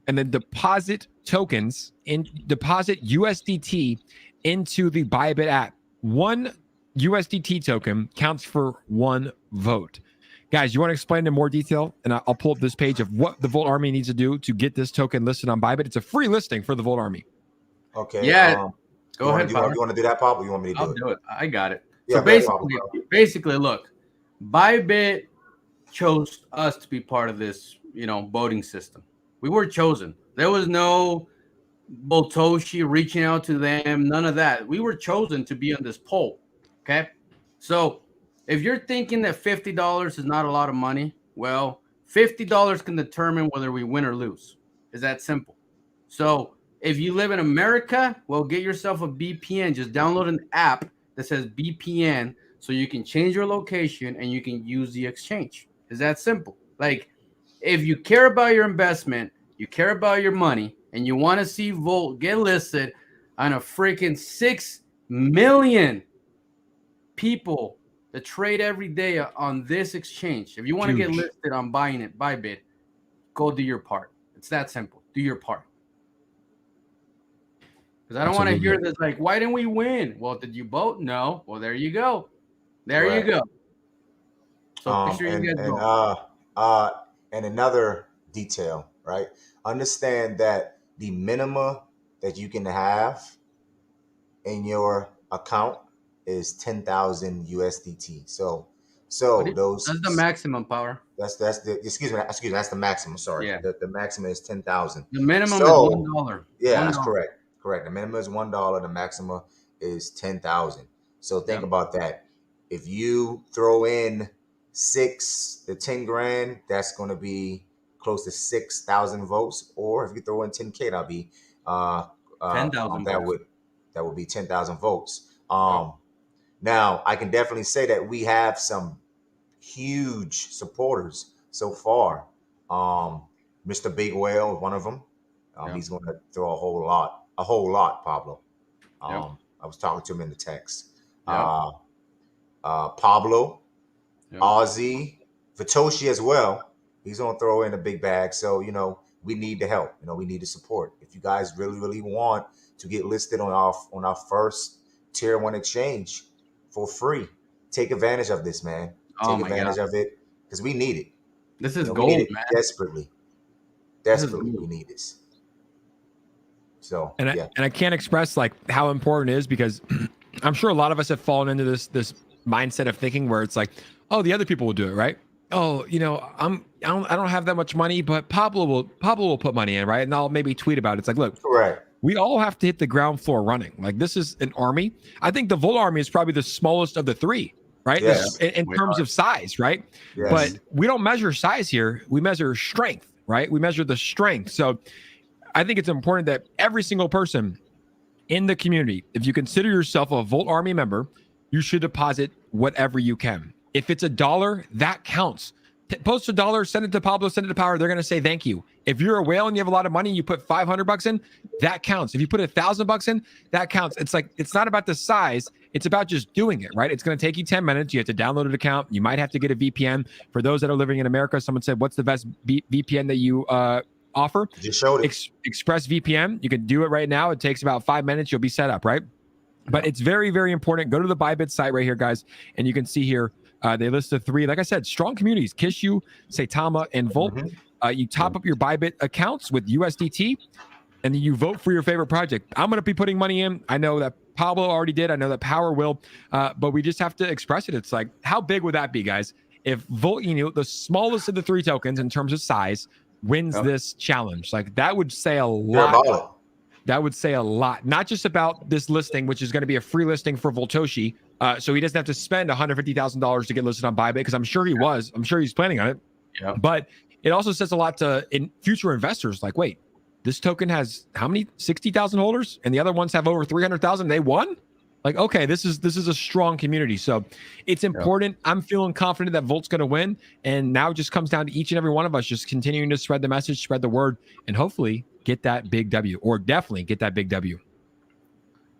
and then deposit USDT into the Bybit app. 1 USDT token counts for 1 vote. Guys, you want to explain in more detail? And I'll pull up this page of what the Volt Army needs to do to get this token listed on Bybit. It's a free listing for the Volt Army. Okay. Yeah. Go ahead, Pablo. You want to do that, Pablo? You want me to do it? I'll do it. I got it. Yeah, so basically, look, Bybit chose us to be part of this, voting system. We were chosen. There was no Botoshi reaching out to them, none of that. We were chosen to be on this poll. Okay. So if you're thinking that $50 is not a lot of money, well, $50 can determine whether we win or lose. It's that simple. So if you live in America, well, get yourself a VPN. Just download an app that says VPN so you can change your location and you can use the exchange. It's that simple. Like, if you care about your investment, you care about your money, and you want to see Volt get listed on a freaking 6 million people that trade every day on this exchange. If you want to get listed on Bybit, go do your part. It's that simple. Do your part. Because I don't want to hear this like, why didn't we win? Well, did you vote? No. Well, there you go. There you go. So make sure you get vote. And another detail, right? Understand that the minimum that you can have in your account is 10,000 USDT. So that's the maximum power. That's the excuse me, that's the maximum. Sorry, yeah. The maximum is 10,000. The minimum is $1. Yeah, that's correct. The minimum is $1. The maximum is 10,000. So think about that. If you throw in 10 grand, that's going to be close to 6,000 votes. Or if you throw in 10K, that'll be 10,000. That would be 10,000 votes. Now I can definitely say that we have some huge supporters so far. Mr. Big Whale is one of them. He's going to throw a whole lot, Pablo. I was talking to him in the text. Pablo, Ozzy, Vitoshi as well. He's going to throw in a big bag. So, we need the help. We need the support. If you guys really, really want to get listed on our first tier 1 exchange for free, take advantage of this, man. Take advantage of it because we need it. This is gold, man. Desperately, we need this. So, and I can't express like how important it is because I'm sure a lot of us have fallen into this mindset of thinking where it's like, oh, the other people will do it, right? Oh, I don't have that much money, but Pablo will put money in, right? And I'll maybe tweet about it. It's like, look, correct. We all have to hit the ground floor running. Like, this is an army. I think the Volt army is probably the smallest of the three, right? Yes, in terms of size, right? Yes. But we don't measure size here. We measure strength, right? We measure the strength. So I think it's important that every single person in the community, if you consider yourself a Volt army member, you should deposit whatever you can. If it's $1, that counts. Post $1, send it to Pablo, send it to Power. They're going to say thank you. If you're a whale and you have a lot of money, you put $500 in, that counts. If you put $1,000 in, that counts. It's like, it's not about the size. It's about just doing it, right? It's going to take you 10 minutes. You have to download an account. You might have to get a VPN. For those that are living in America, someone said, what's the best VPN that you offer? Just showed it. ExpressVPN. You can do it right now. It takes about 5 minutes. You'll be set up, right? But it's very, very important. Go to the Bybit site right here, guys. And you can see here, they list the three, like I said, strong communities, Kishu, Saitama, and Volt. You top up your Bybit accounts with USDT, and then you vote for your favorite project. I'm going to be putting money in. I know that Pablo already did. I know that Power will, but we just have to express it. It's like, how big would that be, guys? If Volt, the smallest of the three tokens in terms of size, wins this challenge, like that would say a lot. That would say a lot, not just about this listing, which is going to be a free listing for Voltoshi. So he doesn't have to spend $150,000 to get listed on Bybit, because I'm sure he's planning on it. Yeah. But it also says a lot to future investors. Like, wait, this token has how many? 60,000 holders, and the other ones have over 300,000. They won. Like, okay, this is a strong community. So it's important. I'm feeling confident that Volt's going to win, and now it just comes down to each and every one of us just continuing to spread the message, spread the word, and hopefully get that big W, or definitely get that big W.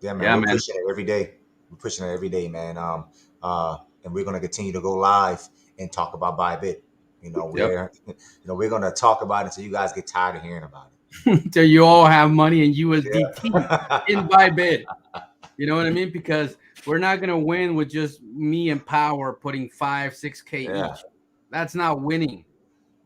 Yeah, man. We're pushing it every day. We're pushing it every day, man. And we're going to continue to go live and talk about Bybit. We're going to talk about it until you guys get tired of hearing about it. Until you all have money in USDT in Bybit. You know what I mean? Because we're not going to win with just me and Power putting 5-6K each. That's not winning.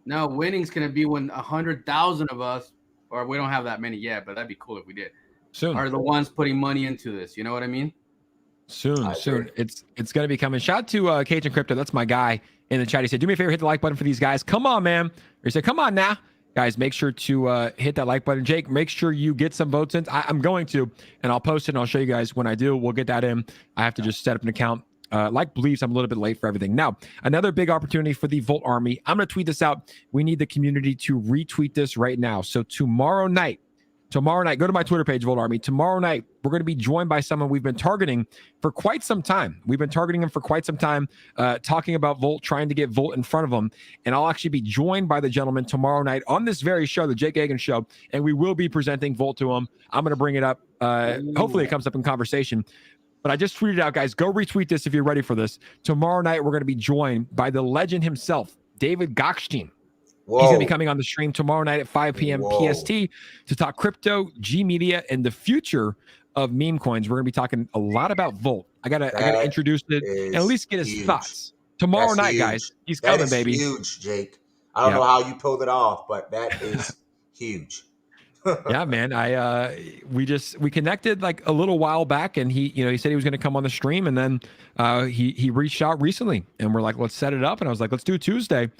No, winning's going to be when 100,000 of us, or we don't have that many yet, but that'd be cool if we did. Soon are the ones putting money into this. You know what I mean? Soon. It's going to be coming. Shout out to Cajun Crypto. That's my guy in the chat. He said, do me a favor, hit the like button for these guys. Come on, man. Or he said, come on now. Guys, make sure to hit that like button. Jake, make sure you get some votes in. I'm going to, and I'll post it and I'll show you guys when I do. We'll get that in. I have to just set up an account. Like believes I'm a little bit late for everything. Now, another big opportunity for the Volt Army. I'm going to tweet this out. We need the community to retweet this right now. So tomorrow night, go to my Twitter page, Volt Army. Tomorrow night, we're going to be joined by someone we've been targeting for quite some time. We've been targeting him for quite some time, talking about Volt, trying to get Volt in front of him. And I'll actually be joined by the gentleman tomorrow night on this very show, the Jake Hagan Show, and we will be presenting Volt to him. I'm going to bring it up. Hopefully it comes up in conversation. But I just tweeted out, guys, go retweet this if you're ready for this. Tomorrow night, we're going to be joined by the legend himself, David Gokhshtein. Whoa. He's going to be coming on the stream tomorrow night at 5 p.m. PST to talk crypto, G Media, and the future of meme coins. We're going to be talking a lot about Volt. I gotta introduce it and at least get his thoughts. Tomorrow night, guys. He's coming, baby. Huge, Jake. I don't know how you pulled it off, but that is huge. Yeah, man. We connected like a little while back, and he said he was going to come on the stream, and then he reached out recently, and we're like, let's set it up, and I was like, let's do Tuesday,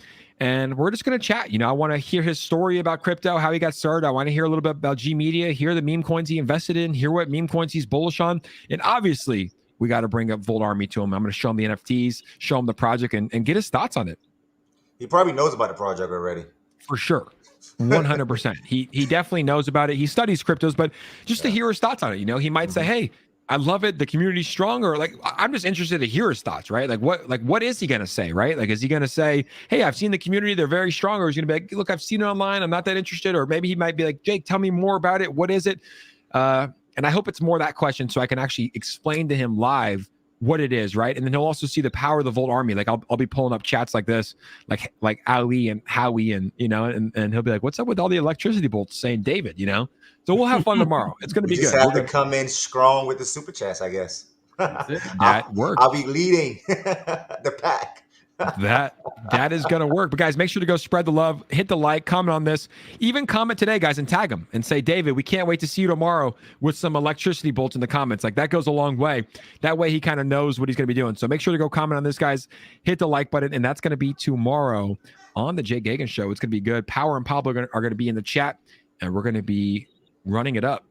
and we're just going to chat. I want to hear his story about crypto, how he got started. I want to hear a little bit about G Media, hear the meme coins he invested in, hear what meme coins he's bullish on, and obviously we got to bring up Volt Army to him. I'm going to show him the NFTs, show him the project, and get his thoughts on it. He probably knows about the project already. For sure. 100%. He definitely knows about it. He studies cryptos, but just to hear his thoughts on it, he might say, hey, I love it. The community's strong, or like, I'm just interested to hear his thoughts, right? What is he going to say, right? Like, is he going to say, hey, I've seen the community, they're very strong, or is he going to be like, look, I've seen it online, I'm not that interested, or maybe he might be like, Jake, tell me more about it. What is it? And I hope it's more that question so I can actually explain to him live what it is, right? And then he'll also see the power of the Volt Army. Like I'll be pulling up chats like this, like Ali and Howie, and and he'll be like, "What's up with all the electricity bolts saying David?" So we'll have fun tomorrow. It's going to be good. Just have to come in strong with the super chats, I guess. That works. I'll be leading the pack. That is going to work. But guys, make sure to go spread the love, hit the like, comment on this, even comment today, guys, and tag him and say, David, we can't wait to see you tomorrow with some electricity bolts in the comments. Like that goes a long way. That way he kind of knows what he's going to be doing. So make sure to go comment on this, guys, hit the like button, and that's going to be tomorrow on the Jake Hagan Show. It's going to be good. Power and Pablo are going to be in the chat, and we're going to be running it up.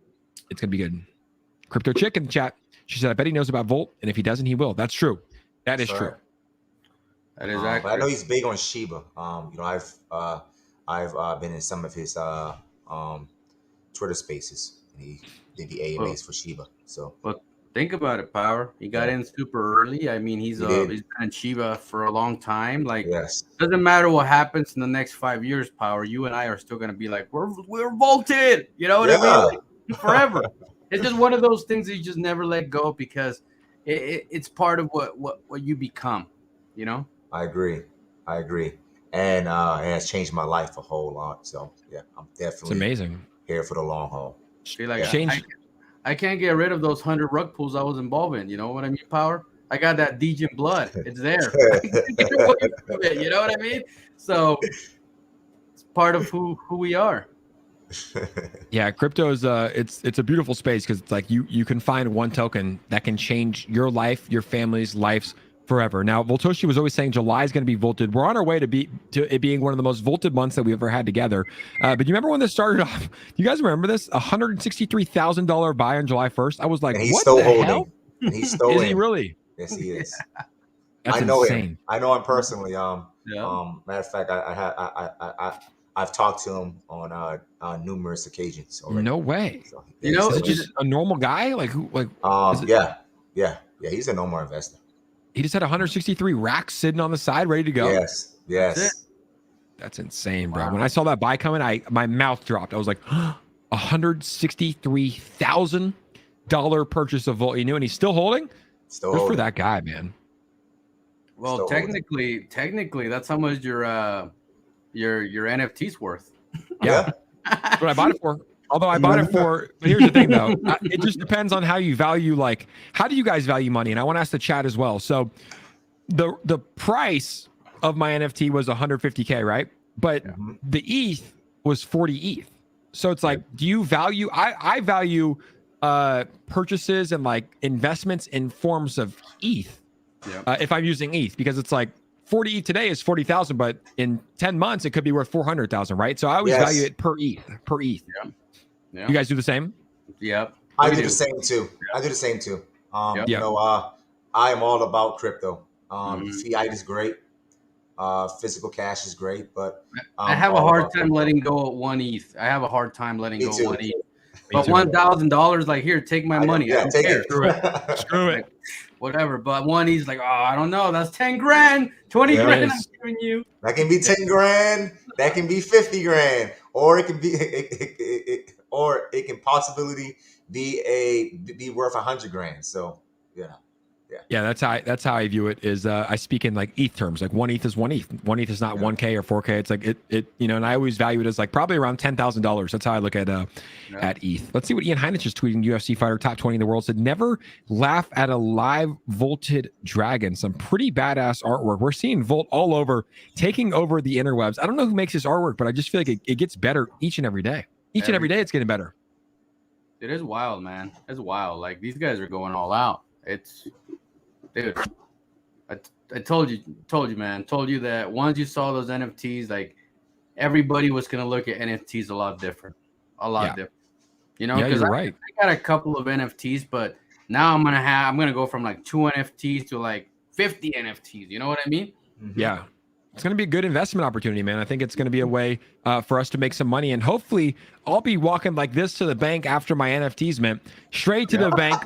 It's going to be good. Crypto Chick in the chat. She said, I bet he knows about Volt, and if he doesn't, he will. That's true. That is true. That is accurate. But I know he's big on Shiba. I've been in some of his Twitter spaces. He did the AMAs for Shiba. So, but think about it, Power. He got in super early. I mean, he's been in Shiba for a long time. Like, doesn't matter what happens in the next 5 years, Power. You and I are still gonna be like, we're vaulted. You know what I mean? Like, forever. It's just one of those things that you just never let go because it's part of what you become. I agree, and it has changed my life a whole lot. So yeah, I'm definitely amazing here for the long haul. I can't get rid of those 100 rug pulls I was involved in. You know what I mean, Power? I got that Degen blood. It's there. You know what I mean? So it's part of who we are. Yeah, crypto is it's a beautiful space because it's like you can find one token that can change your life, your family's lives forever. Now, Voltoshi was always saying July is going to be vaulted. We're on our way to it being one of the most vaulted months that we've ever had together. But you remember when this started off? You guys remember this? $163,000 buy on July 1st. I was like, and he's what still the holding. hell? And he's still Is he really? Yes, he is. That's I know insane. him. I know him personally. Matter of fact, I've talked to him on numerous occasions already. No way. So, is it just a normal guy? Like who? Like yeah. He's a normal investor. He just had 163 racks sitting on the side, ready to go. Yes. That's insane, bro. When I saw that buy coming, my mouth dropped. I was like, $163,000 purchase of Volt. And he's still holding. Good for that guy, man. Well, technically, that's how much your NFT's worth. Yeah. That's what I bought it for. Although I bought it for, but here's the thing though, it just depends on how you value, like, how do you guys value money? And I want to ask the chat as well. So the price of my NFT was 150K, right? But the ETH was 40 ETH. So it's like, do you value, I value purchases and like investments in forms of ETH if I'm using ETH, because it's like 40 ETH today is 40,000, but in 10 months it could be worth 400,000, right? So I always Yes. value it per ETH. Yeah. You guys do the same? Yep. I We do the same too. I do the same too. Yep. You know, I am all about crypto. Mhm. Fiat is great. Physical cash is great, but I have a all hard about time crypto. letting go at 1 ETH. I have a hard time letting Me go too. 1 ETH. Me But too. $1,000, like, here, take my money. I Yeah, don't take care. it. Screw it. Screw it. Whatever. But 1 ETH, like, oh, I don't know. That's 10 grand, 20 Yeah. grand It I'm is. giving you. That can be 10 grand. That can be 50 grand, or it can be, or it can possibly be worth 100 grand. So, yeah. Yeah, that's how I view it. Is I speak in like ETH terms. Like 1 ETH is 1 ETH. 1 ETH is not Yeah. 1K or 4K. It's like it and I always value it as like probably around $10,000. That's how I look at ETH. Let's see what Ian Heinrich is tweeting. UFC fighter, top 20 in the world, said never laugh at a live vaulted dragon. Some pretty badass artwork. We're seeing Volt all over, taking over the interwebs. I don't know who makes this artwork, but I just feel like it gets better each and every day. Each and every day it's getting better. It is wild, man. It's wild. Like, these guys are going all out. It's, dude, I told you, man. Told you that once you saw those NFTs, like, everybody was gonna look at NFTs a lot different. Different. You know, Yeah, because you're right. I got a couple of NFTs, but now I'm gonna go from like 2 NFTs to like 50 NFTs. You know what I mean? Mhm. Yeah. It's going to be a good investment opportunity, man. I think it's going to be a way for us to make some money. And hopefully, I'll be walking like this to the bank after my NFTs mint, straight to the bank,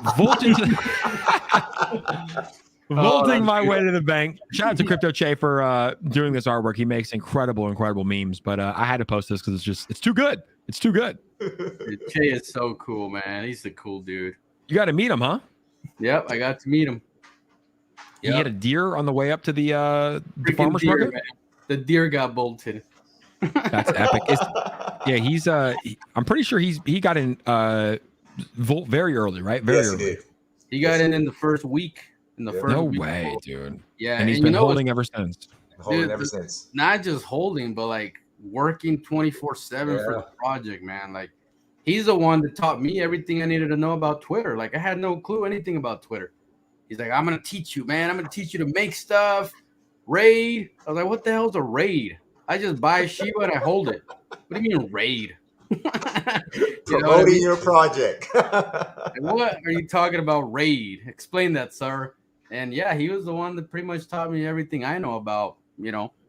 vaulting my way to the bank. Shout out to Crypto Che for doing this artwork. He makes incredible memes. But I had to post this because it's too good. It's too good. Dude, Che is so cool, man. He's a cool dude. You got to meet him, huh? Yep, I got to meet him. He had a deer on the way up to the Freaking farmer's deer, market. man. The deer got bolted. That's epic. He's I'm pretty sure he got in Volt very early, right? Very Yes, he early. did. He got in the first week. Yeah. No week. way, dude. Yeah, And he's been holding ever since. Holding Dude, ever since. not just holding, but like working 24/7 for Yeah. the project, man. Like, he's the one that taught me everything I needed to know about Twitter. Like, I had no clue anything about Twitter. He's like, I'm gonna teach you, man. I'm gonna teach you to make stuff, raid. I was like, what the hell's a raid? I just buy Shiba and I hold it. What do you mean raid? You know what I Promoting mean? your project. Like, what are you talking about, raid? Explain that, sir. And yeah, he was the one that pretty much taught me everything I know about,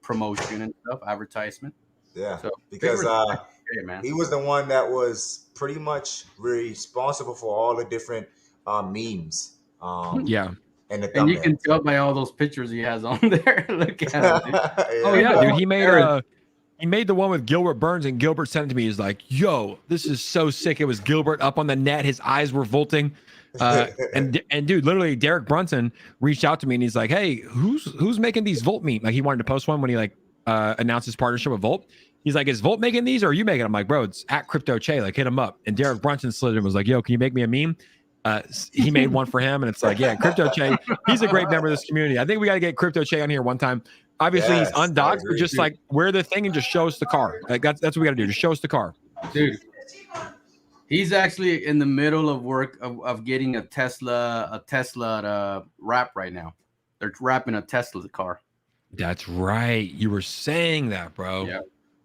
promotion and stuff, advertisement. Yeah, So because hey, man. he was the one that was pretty much responsible for all the different memes. Yeah. And the And you thumbnail. can tell by all those pictures he has on there. Look at him, dude. Oh yeah, dude. He Aaron. made the one with Gilbert Burns, and Gilbert sent it to me. He's like, "Yo, this is so sick." It was Gilbert up on the net. His eyes were volting. And dude, literally, Derek Brunson reached out to me and he's like, "Hey, who's making these Volt memes?" Like, he wanted to post one when he announced his partnership with Volt. He's like, "Is Volt making these or are you making them?" I'm like, "Bro, it's at Crypto Che. Like, hit him up." And Derek Brunson slid and was like, "Yo, can you make me a meme?" He made one for him, and it's like, yeah, Crypto Che. He's a great member of this community. I think we got to get Crypto Che on here one time. Obviously, Yes, he's undocked, I but just agree. like wear the thing and just show us the car. Like that's what we got to do. Just show us the car. Dude, he's actually in the middle of work of getting a Tesla to wrap right now. They're wrapping a Tesla car. That's right. You were saying that, bro. Yeah.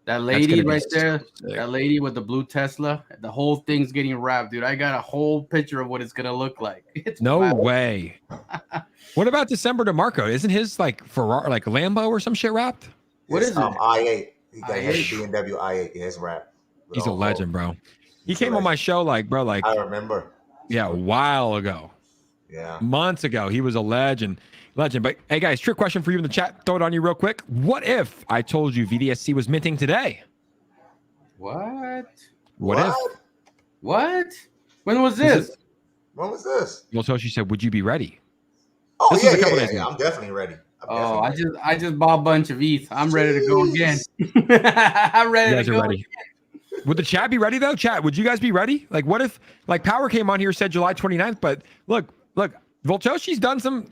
That That's lady gonna be right there, so sick. that lady with the blue Tesla, the whole thing's getting wrapped, dude. I got a whole picture of what it's gonna look like. It's No wild. way. What about December DeMarco? Isn't his like Ferrari, like Lambo or some shit wrapped? What It's, is it? i8. He got his i8? BMW i8. His rap. He's a legend, bro. He He's a came on my legend. show like I remember. a while ago. Yeah. Months ago. He was a legend. But hey guys, trick question for you in the chat. Throw it on you real quick. What if I told you VDSC was minting today? What? What if? What? When was this? When was this? Well, Toshi said, would you be ready? Oh, This yeah, was a couple days yeah. ago. I'm definitely ready. Oh, I just bought a bunch of ETH. I'm ready to go again. I'm You ready guys to are go. ready. Would the chat be ready though? Chat, would you guys be ready? Like, what if like Power came on here, said July 29th, but look, Voltoshi's done some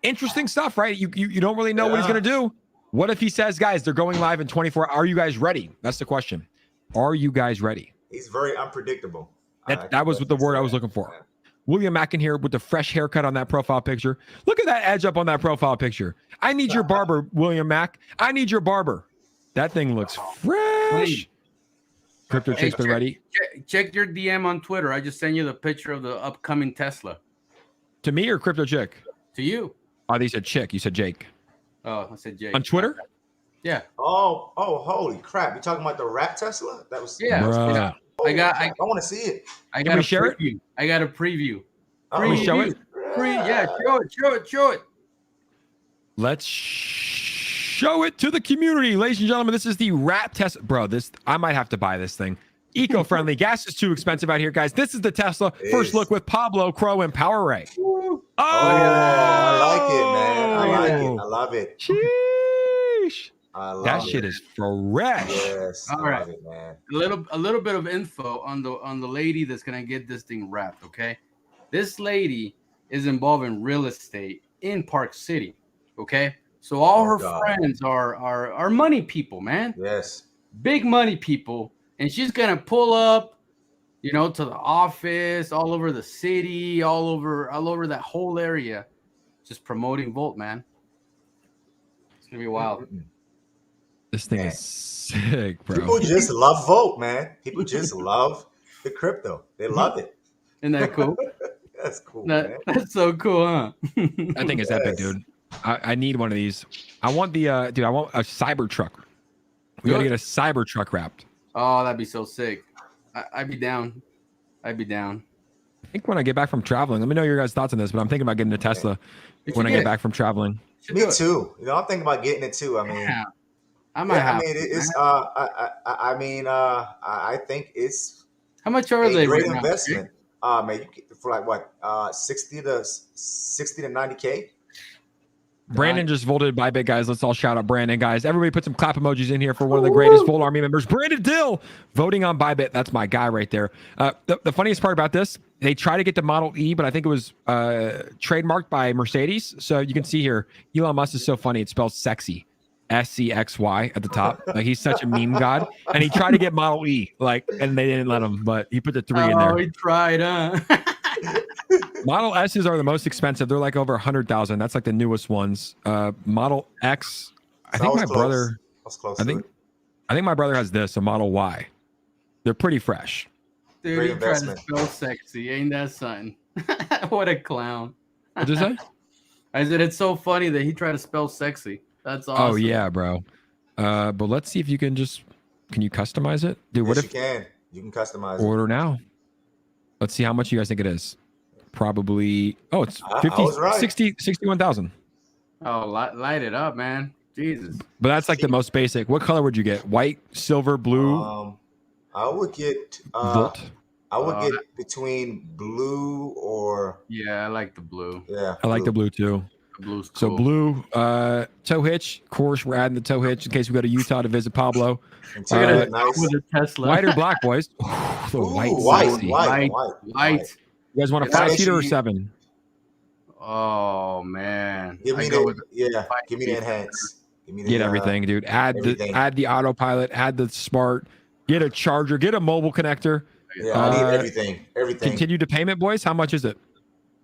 interesting stuff, right? You don't really know what he's gonna do. What if he says, guys, they're going live in 24 hours? Are you guys ready? That's the question. Are you guys ready? He's very unpredictable. That was the word I was looking for. William Mack in here with the fresh haircut on that profile picture. Look at that edge up on that profile picture. I need your barber, William Mack. I need your barber. That thing looks fresh. Crypto Chick's been ready. Check your DM on Twitter. I just sent you the picture of the upcoming Tesla. To me or Crypto Chick? To you. Oh, they said Chick. You said Jake. Oh, I said Jake. On Twitter? Yeah. Oh, holy crap! You talking about the rap Tesla? That was Yeah. I want to see it. I Can got we a share preview. it? I got a preview. Can we show it? Yeah, show it. Let's show it to the community, ladies and gentlemen. This is the Rat Tesla, bro. I might have to buy this thing. Eco-friendly. Gas is too expensive out here, guys. This is the Tesla. First look with Pablo, Crow, and Power Ray. Oh, I like it, man. I like it. I love it. Sheesh. That shit is fresh. Yes. All I right. love it, man. A little bit of info on the lady that's gonna get this thing wrapped. Okay, this lady is involved in real estate in Park City. Okay, so all her friends are money people, man. Yes. Big money people, and she's gonna pull up, to the office, all over the city, all over that whole area, just promoting Volt, man. It's gonna be wild. This thing is sick, bro. People just love Volt, man. People just love the crypto. They love it. Isn't that cool? That's cool, man. That's so cool, huh? That thing is epic, dude. I need one of these. I want I want a Cybertruck. We gotta get a Cybertruck wrapped. Oh, that'd be so sick. I'd be down. I think when I get back from traveling, let me know your guys' thoughts on this, but I'm thinking about getting a Tesla when I get back from traveling. Me too. I'm thinking about getting it too. I mean, I might have. I think it's how much are they? Great investment. Man, you get for like what? 60 to 90K. Brandon just voted by big guys. Let's all shout out Brandon, guys. Everybody put some clap emojis in here for one of the greatest Volt Army members, Brandon Dill, voting on Bybit. That's my guy right there. The funniest part about this, they try to get the Model E, but I think it was trademarked by Mercedes. So you can see here, Elon Musk is so funny. It spells sexy, SCXY at the top. Like he's such a meme god. And he tried to get Model E, and they didn't let him, but he put the 3 in there. Oh, he tried, huh? Model S's are the most expensive. They're like over 100,000. That's like the newest ones. Model X. I think my brother has this. A Model Y. They're pretty fresh. Dude, Great he tried to investment. spell sexy. Ain't that something? What a clown. What did you say? I said it's so funny that he tried to spell sexy. That's awesome. Oh yeah, bro. But let's see if you can you customize it, dude? Yes, What if you can customize order now? Let's see how much you guys think it is. Probably. Oh, it's I 50, was right. 61,000. Oh, light it up, man. Jesus. But that's like the most basic. What color would you get? White, silver, blue? I would get Volt. I would get between blue or Yeah, I like the blue. I like the blue too. The blue's cool. So blue, tow hitch. Of course, we're adding the tow hitch in case we go to Utah to visit Pablo. nice. With a Tesla. White or black, boys? The white, sexy. white. You guys want a Yeah, 5-seater or you- 7? Oh man. Give me give me the enhance. Give me the Get everything, dude. Add everything. the autopilot. Add the smart. Get a charger. Get a mobile connector. Yeah, I need everything. Everything. Continue to payment, boys. How much is it?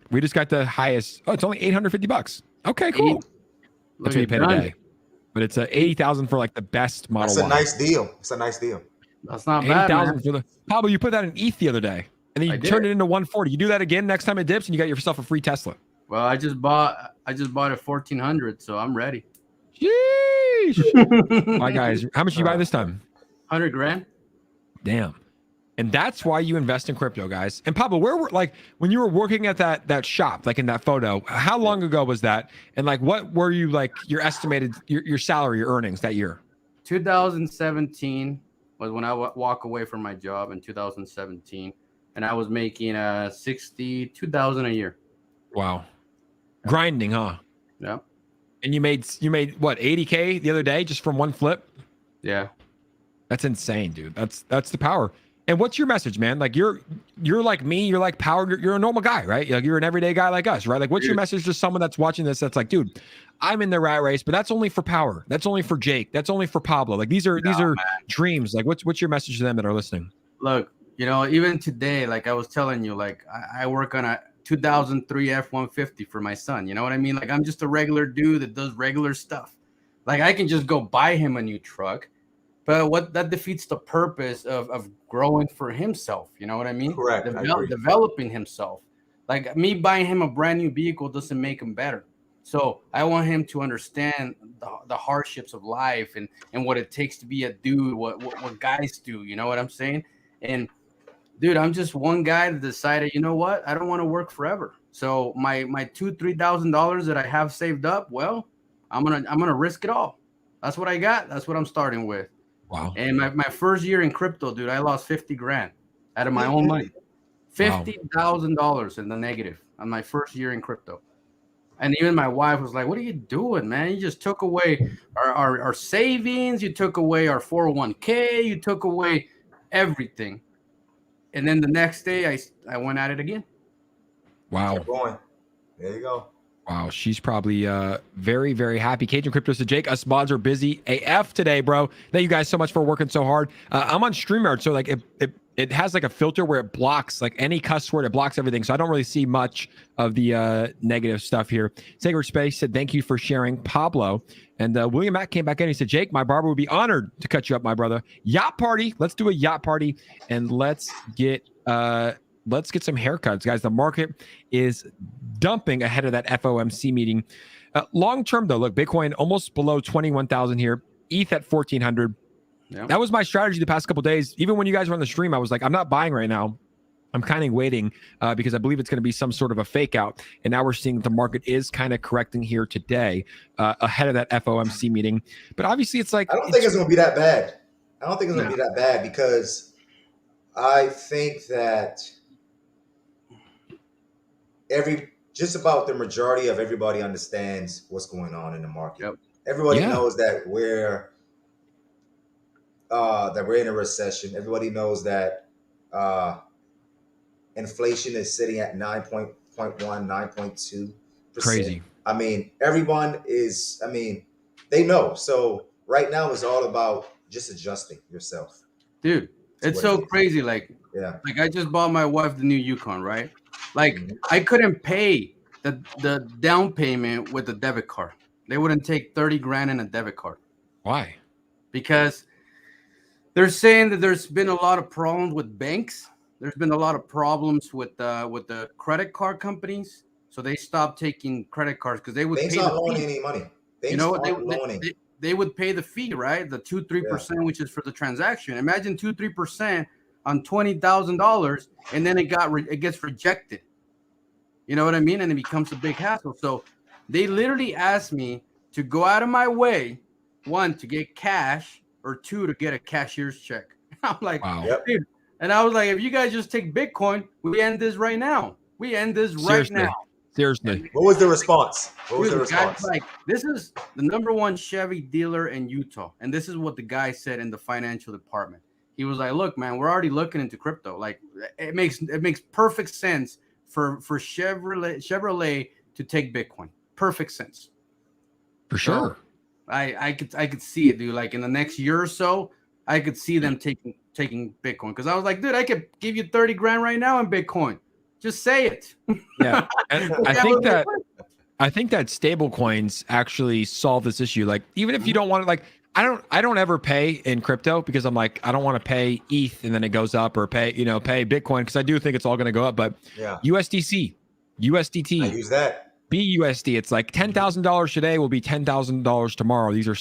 We just got the highest. Oh, it's only $850. Okay, cool. That's what you pay today. But it's 80,000 for like the best Model That's a Y. nice deal. It's a nice deal. That's not bad. 80,000 Man. for the Pablo. You put that in ETH the other day, and then you turned it into 140. You do that again next time it dips, and you got yourself a free Tesla. Well, I just bought it 1,400, so I'm ready. Sheesh. My guys, how much did you buy this time? 100 grand. Damn. And that's why you invest in crypto, guys. And Pablo, where were when you were working at that shop, like in that photo, how long ago was that? And what were you your estimated your salary, your earnings that year? 2017 was when I walk away from my job in 2017, and I was making 62,000 a year. Wow. Grinding, huh? Yeah. And you made what, 80K the other day just from one flip? Yeah. That's insane, dude. That's the power. And what's your message, man? You're like me, you're like Power, you're a normal guy, right? You're an everyday guy like us, right? What's your message to someone that's watching this that's like, dude, I'm in the rat race, but that's only for Power. That's only for Jake. That's only for Pablo. These are dreams. What's your message to them that are listening? Look, even today, I was telling you, I work on 2003 F-150 for my son. You know what I mean? Like, I'm just a regular dude that does regular stuff. Like, I can just go buy him a new truck, but what that defeats the purpose of growing for himself. You know what I mean? Correct. I agree. Developing himself. Like, me buying him a brand new vehicle doesn't make him better. So I want him to understand the hardships of life and what it takes to be a dude, what guys do. You know what I'm saying? And dude, I'm just one guy that decided, you know what? I don't want to work forever. So my $2,000-$3,000 that I have saved up, well, I'm gonna risk it all. That's what I got. That's what I'm starting with. Wow. And my first year in crypto, dude, I lost 50 grand out of my own money. $50,000 in the negative on my first year in crypto. And even my wife was like, what are you doing, man? You just took away our savings. You took away our 401k. You took away everything. And then the next day, I went at it again. Wow. Keep going. There you go. Wow. She's probably very, very happy. Cajun Crypto said, Jake, us mods are busy AF today, bro. Thank you guys so much for working so hard. I'm on StreamYard, so like it has like a filter where it blocks like any cuss word. It blocks everything. So I don't really see much of the negative stuff here. Sacred Space said, thank you for sharing, Pablo. And William Mack came back in. He said, Jake, my barber would be honored to cut you up, my brother. Yacht party. Let's do a yacht party and let's get some haircuts, guys. The market is dumping ahead of that FOMC meeting. Long term, though, look, Bitcoin almost below 21,000 here. ETH at 1,400. Yep. That was my strategy the past couple of days. Even when you guys were on the stream, I was like, I'm not buying right now. I'm kind of waiting because I believe it's going to be some sort of a fake out. And now we're seeing the market is kind of correcting here today ahead of that FOMC meeting. But obviously, it's like I don't think it's going to be that bad. I don't think it's going to be that bad because I think that just about the majority of everybody understands what's going on in the market. Yep. Everybody knows that we're in a recession. Everybody knows that inflation is sitting at 9.1, 9.2%. Crazy. I mean, they know. So right now it's all about just adjusting yourself. Dude, it's so crazy. Like I just bought my wife the new Yukon, right? Like I couldn't pay the down payment with a debit card. They wouldn't take 30 grand in a debit card. Why? Because they're saying that there's been a lot of problems with banks. There's been a lot of problems with the credit card companies. So they stopped taking credit cards because they would Banks pay not the loaning fee. any money. Banks You know what? loaning. They would pay the fee, right? The 2-3%, which is for the transaction. Imagine 2-3% on $20,000, and then it gets rejected. You know what I mean? And it becomes a big hassle. So they literally asked me to go out of my way, 1, to get cash, or 2, to get a cashier's check. I'm like, wow. Dude. And I was like, if you guys just take Bitcoin, we end this right now. We end this right now. Seriously. What was the response? Guys, like, this is the #1 Chevy dealer in Utah. And this is what the guy said in the financial department. He was like, look, man, we're already looking into crypto. Like, it makes perfect sense for Chevrolet to take Bitcoin. Perfect sense. For sure. So I could see it, dude. Like in the next year or so, I could see them taking Bitcoin. Because I was like, dude, I could give you 30 grand right now in Bitcoin. Just say it. Yeah. And I think that stable coins actually solve this issue. Like, even if you don't want to, like, I don't ever pay in crypto because I'm like, I don't want to pay ETH and then it goes up, or pay Bitcoin, because I do think it's all going to go up. But USDC, USDT, I use that. BUSD, it's like $10,000 today will be $10,000 tomorrow. These are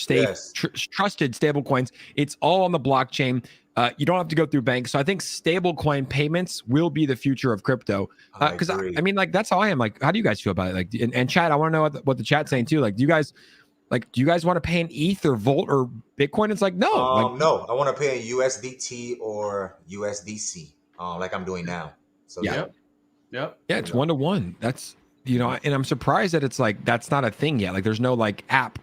trusted stable coins. It's all on the blockchain. You don't have to go through banks. So I think stable coin payments will be the future of crypto. Because I mean, like, that's how I am. Like, how do you guys feel about it? Like, and chat, I want to know what the chat's saying too. Like, do you guys want to pay in ETH or Volt or Bitcoin? It's like, no. No, I want to pay in USDT or USDC, like I'm doing now. So yeah, it's 1-to-1. That's, and I'm surprised that it's like, that's not a thing yet. Like, there's no like app,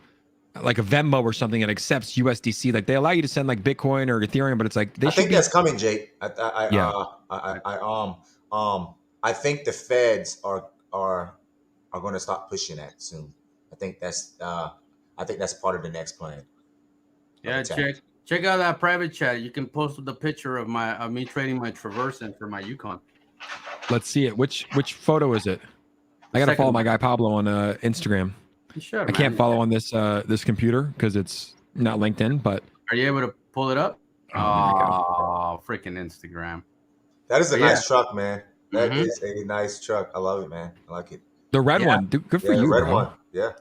like a Venmo or something that accepts USDC. Like, they allow you to send like Bitcoin or Ethereum, but it's like, I think that's coming, Jake. I think the feds are going to start pushing that soon. I think that's part of the next plan. Yeah, check out that private chat. You can post the picture of me trading my Traverse in for my Yukon. Let's see it. Which photo is it? I gotta follow my guy Pablo on Instagram. You should, I can't follow on this this computer because it's not LinkedIn. But are you able to pull it up? Oh, freaking Instagram. That is a nice truck, man. That is a nice truck. I love it, man. I like it. The red one. Good for you, the red bro. one. Yeah.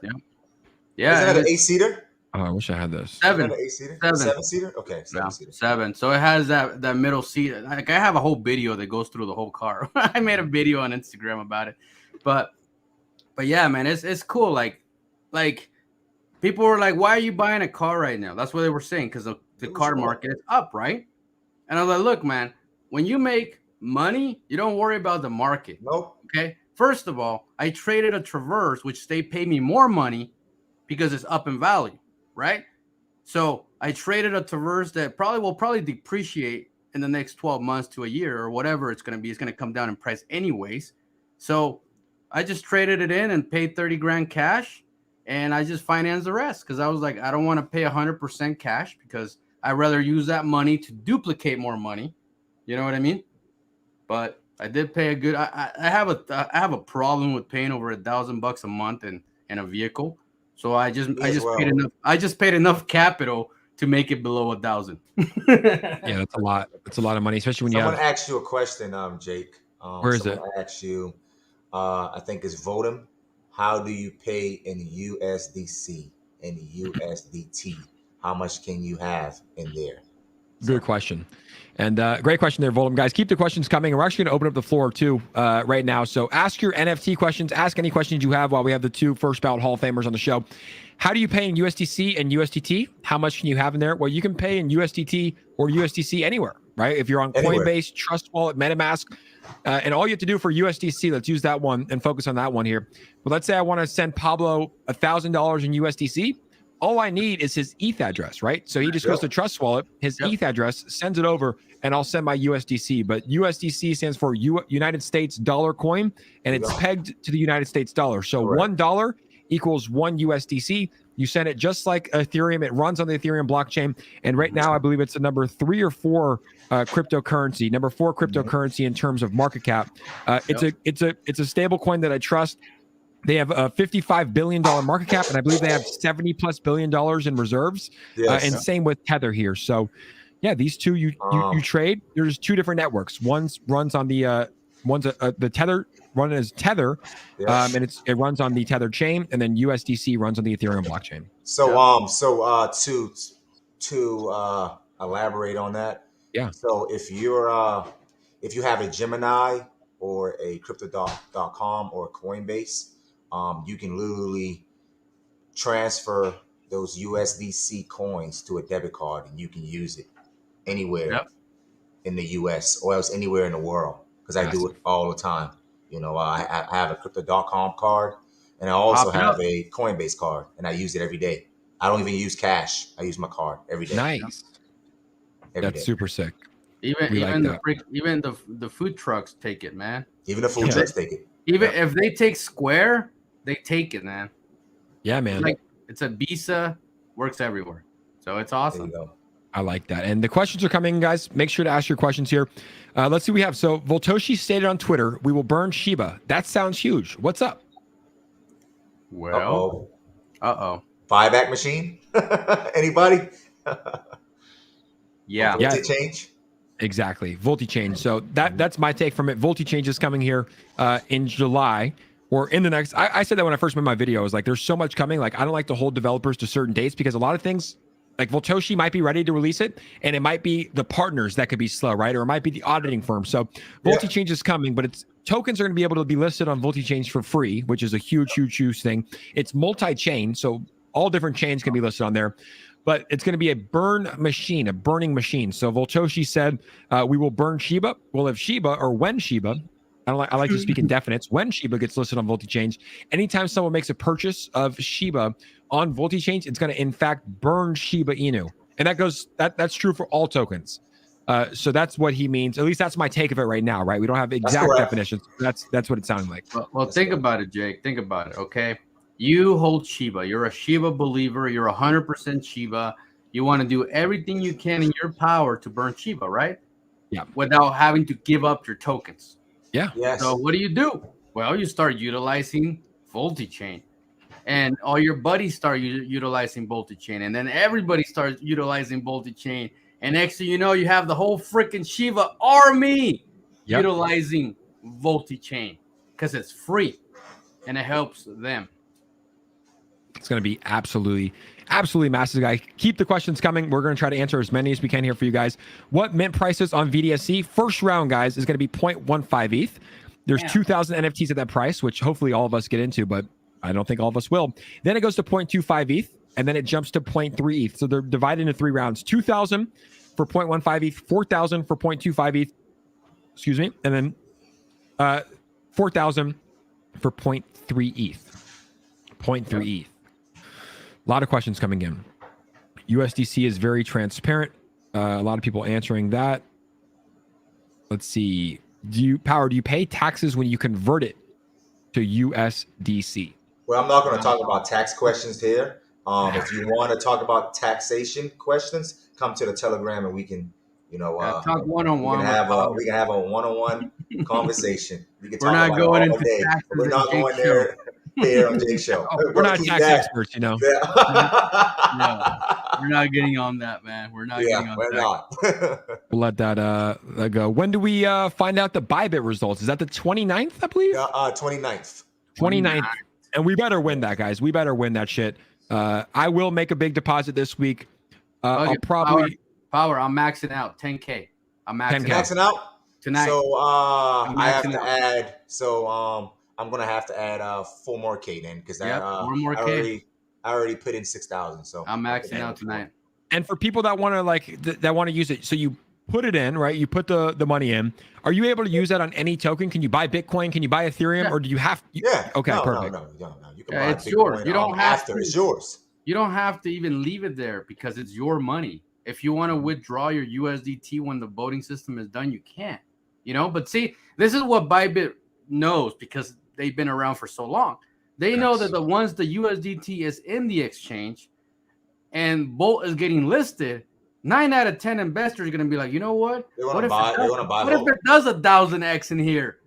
Yeah. Isn't that an 8-seater? Oh, I wish I had this. 7. 8-seater? 7-seater? Okay, 7-seater. 7. So it has that middle seat. Like I have a whole video that goes through the whole car. I made a video on Instagram about it. But yeah, man, it's cool. Like people were like, why are you buying a car right now? That's what they were saying, because the car market is up, right? And I was like, look, man, when you make money, you don't worry about the market. Nope. Okay. First of all, I traded a Traverse, which they pay me more money because it's up in value, right? So I traded a Traverse that will probably depreciate in the next 12 months to a year or whatever it's going to be. It's going to come down in price anyways. So I just traded it in and paid 30 grand cash, and I just financed the rest because I was like, I don't want to pay 100% cash because I'd rather use that money to duplicate more money. You know what I mean? But I did pay a good. I have a problem with paying over $1,000 a month in a vehicle. So I just paid enough. I just paid enough capital to make it below 1,000. Yeah, that's a lot. That's a lot of money, especially when Someone asked you a question, Jake. Where is it? I asked you. I think it's Vodem. How do you pay in USDC and USDT? How much can you have in there? Good question. And great question there, Volum. Guys, keep the questions coming. We're actually going to open up the floor, too, right now. So ask your NFT questions. Ask any questions you have while we have the 2 first ballot Hall of Famers on the show. How do you pay in USDC and USDT? How much can you have in there? Well, you can pay in USDT or USDC anywhere, right? If you're on Coinbase, Trust Wallet, MetaMask, and all you have to do for USDC, let's use that one and focus on that one here. But let's say I want to send Pablo $1,000 in USDC. All I need is his ETH address, right? So he just goes to Trust Wallet, his ETH address, sends it over, and I'll send my USDC. But USDC stands for United States Dollar Coin, and it's pegged to the United States dollar. So $1 equals 1 USDC. You send it just like Ethereum. It runs on the Ethereum blockchain. And right now, I believe it's the number 3 or 4 cryptocurrency, number 4 cryptocurrency in terms of market cap. It's a stable coin that I trust. They have a $55 billion market cap, and I believe they have $70+ billion in reserves. And same with Tether here. So, yeah, these two you trade. There's 2 different networks. One runs on the the Tether run as Tether, and it runs on the Tether chain, and then USDC runs on the Ethereum blockchain. So to elaborate on that. Yeah. So if you have a Gemini or a Crypto.com or Coinbase, you can literally transfer those USDC coins to a debit card, and you can use it anywhere in the US or else anywhere in the world, because I do it all the time. You know, I have a Crypto.com card, and I also have a Coinbase card, and I use it every day. I don't even use cash. I use my card every day. Nice. That's super sick. Even the food trucks take it, man. Even the food trucks take it. Even if they take Square, they take it, man. Yeah, man. It's a Visa, works everywhere. So it's awesome. I like that. And the questions are coming, guys. Make sure to ask your questions here. Let's see what we have. So Voltoshi stated on Twitter, we will burn Shiba. That sounds huge. What's up? Well, buyback machine? Anybody? Yeah. Change? Exactly. Change. So that's my take from it. Change is coming here in July or in the next. I said that when I first made my video. I was like, there's so much coming. Like, I don't like to hold developers to certain dates because a lot of things, like Voltoshi might be ready to release it, and it might be the partners that could be slow, right? Or it might be the auditing firm. So Change is coming, but tokens are going to be able to be listed on Change for free, which is a huge thing. It's multi-chain, so all different chains can be listed on there. But it's going to be a burning machine. So Voltoshi said, we will burn Shiba. Well, if Shiba or when Shiba, I like to speak in definites, when Shiba gets listed on Change, anytime someone makes a purchase of Shiba on Change, it's going to in fact burn Shiba Inu. And that's true for all tokens. So that's what he means. At least that's my take of it right now, right? We don't have exact definitions. That's what it sounded like. Well, think about it, Jake. Think about it, okay? You hold Shiba. You're a Shiba believer. You're 100% Shiba. You want to do everything you can in your power to burn Shiba, right? Yeah. Without having to give up your tokens. Yeah. Yes. So what do? Well, you start utilizing VoltiChain, and all your buddies start utilizing VoltiChain, and then everybody starts utilizing VoltiChain, and next thing you know, you have the whole freaking Shiva army utilizing VoltiChain because it's free and it helps them. It's going to be absolutely massive, guys. Keep the questions coming. We're going to try to answer as many as we can here for you guys. What mint prices on VDSC? First round, guys, is going to be 0.15 ETH. There's 2,000 NFTs at that price, which hopefully all of us get into, but I don't think all of us will. Then it goes to 0.25 ETH, and then it jumps to 0.3 ETH. So they're divided into 3 rounds. 2,000 for 0.15 ETH, 4,000 for 0.25 ETH, excuse me, and then 4,000 for 0.3 ETH. 0.3 ETH. A lot of questions coming in. USDC is very transparent. A lot of people answering that. Let's see. Do you pay taxes when you convert it to USDC? Well, I'm not going to talk about tax questions here. If you want to talk about taxation questions, come to the Telegram and we can, talk one-on-one. We can have a one-on-one conversation. We can We're not going into day. taxes. We're not going there. Here on Jake's show. We're not tax experts, No, we're not getting on that, man. We're not getting on we're that. not. We'll let that go. When do we find out the Bybit results? Is that the 29th, I believe? 29th. 29th. And we better win that, guys. We better win that shit. I will make a big deposit this week. I'll probably... Power, I'm maxing out 10K. I'm maxing out? Tonight. So I have to add... So... I'm gonna have to add 4 more K then because 4 more K. I already put in 6,000. So I'm maxing out tonight. And for people that want to that want to use it, so you put it in, right? You put the money in. Are you able to use that on any token? Can you buy Bitcoin? Can you buy Ethereum? Or do you have? Okay, perfect. No. You can buy it's Bitcoin yours. You don't have to. It's yours. You don't have to even leave it there because it's your money. If you want to withdraw your USDT when the voting system is done, you can. But see, this is what Bybit knows because they've been around for so long. They know that the USDT is in the exchange and Bolt is getting listed, 9 out of 10 investors are going to be like, you know what? What if it does 1,000x in here?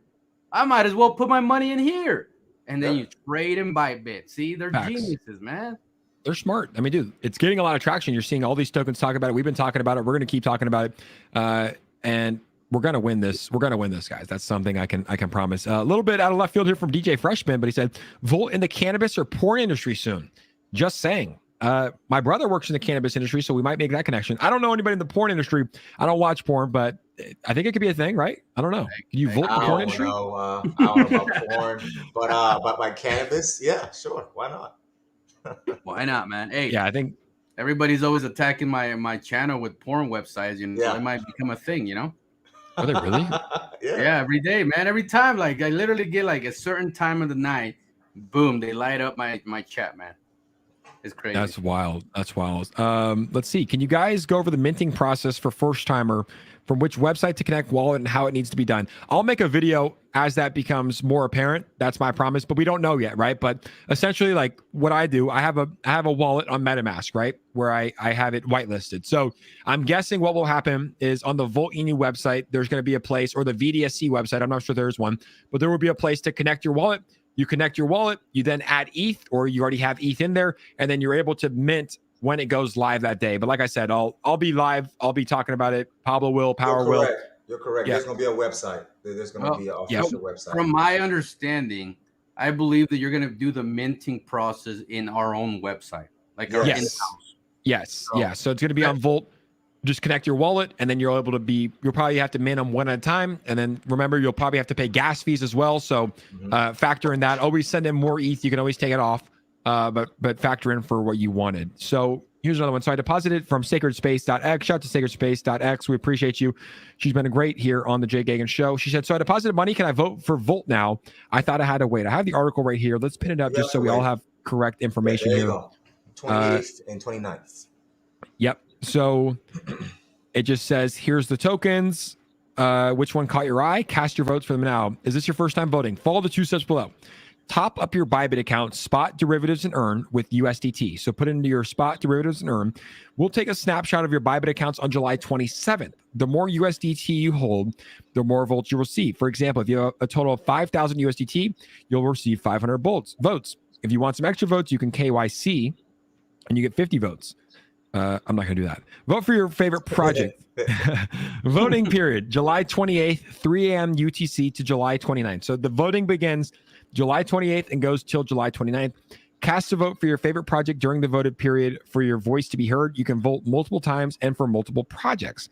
I might as well put my money in here. And then you trade and buy bit. See, they're geniuses, man. They're smart. I mean, dude, it's getting a lot of traction. You're seeing all these tokens talk about it. We've been talking about it. We're going to keep talking about it. And we're going to win this. We're going to win this, guys. That's something I can promise. A little bit out of left field here from DJ Freshman, but he said, Volt in the cannabis or porn industry soon. Just saying. My brother works in the cannabis industry, so we might make that connection. I don't know anybody in the porn industry. I don't watch porn, but I think it could be a thing, right? I don't know. Can you vote in the porn industry? I don't know about porn, but by cannabis, yeah, sure. Why not? Why not, man? Hey, yeah, I think everybody's always attacking my channel with porn websites. It might become a thing, Are they really? Yeah, every day, man. Every time, like I literally get like a certain time of the night, boom, they light up my chat, man. It's crazy. That's wild. Let's see. Can you guys go over the minting process for first timer, from which website to connect wallet and how it needs to be done? I'll make a video as that becomes more apparent. That's my promise, but we don't know yet, right? But essentially, like what I do, I have a wallet on MetaMask, right, where I have it whitelisted. So I'm guessing what will happen is on the Volt.inu website, there's going to be a place, or the VDSC website. I'm not sure there's one, but there will be a place to connect your wallet. You connect your wallet, you then add ETH, or you already have ETH in there, and then you're able to mint when it goes live that day. But like I said, I'll be live. I'll be talking about it. Pablo will, Power will. You're correct. Yeah. There's going to be a website. There's going to be an official website. From my understanding, I believe that you're going to do the minting process in our own website, like our in-house. Yes. So it's going to be on Volt. Just connect your wallet, and then you'll probably have to mint them one at a time. And then remember, you'll probably have to pay gas fees as well. So factor in that. Always send in more ETH. You can always take it off, but factor in for what you wanted. So here's another one. So I deposited from sacredspace.x. Shout out to sacredspace.x. We appreciate you. She's been great here on the Jay Gagan Show. She said, so I deposited money. Can I vote for Volt now? I thought I had to wait. I have the article right here. Let's pin it up just so we all have correct information there here. You go. 28th and 29th. Yep. So it just says, here's the tokens. Which one caught your eye? Cast your votes for them now. Is this your first time voting? Follow the 2 steps below. top up your Bybit account, spot derivatives and earn with USDT. So put it into your spot derivatives and earn. We'll take a snapshot of your Bybit accounts on July 27th. The more USDT you hold, the more votes you will see. For example, if you have a total of 5,000 USDT, you'll receive 500 votes. If you want some extra votes, you can KYC and you get 50 votes. I'm not going to do that. Vote for your favorite project. Voting period, July 28th, 3 a.m. UTC to July 29th. So the voting begins July 28th and goes till July 29th. Cast a vote for your favorite project during the voted period for your voice to be heard. You can vote multiple times and for multiple projects.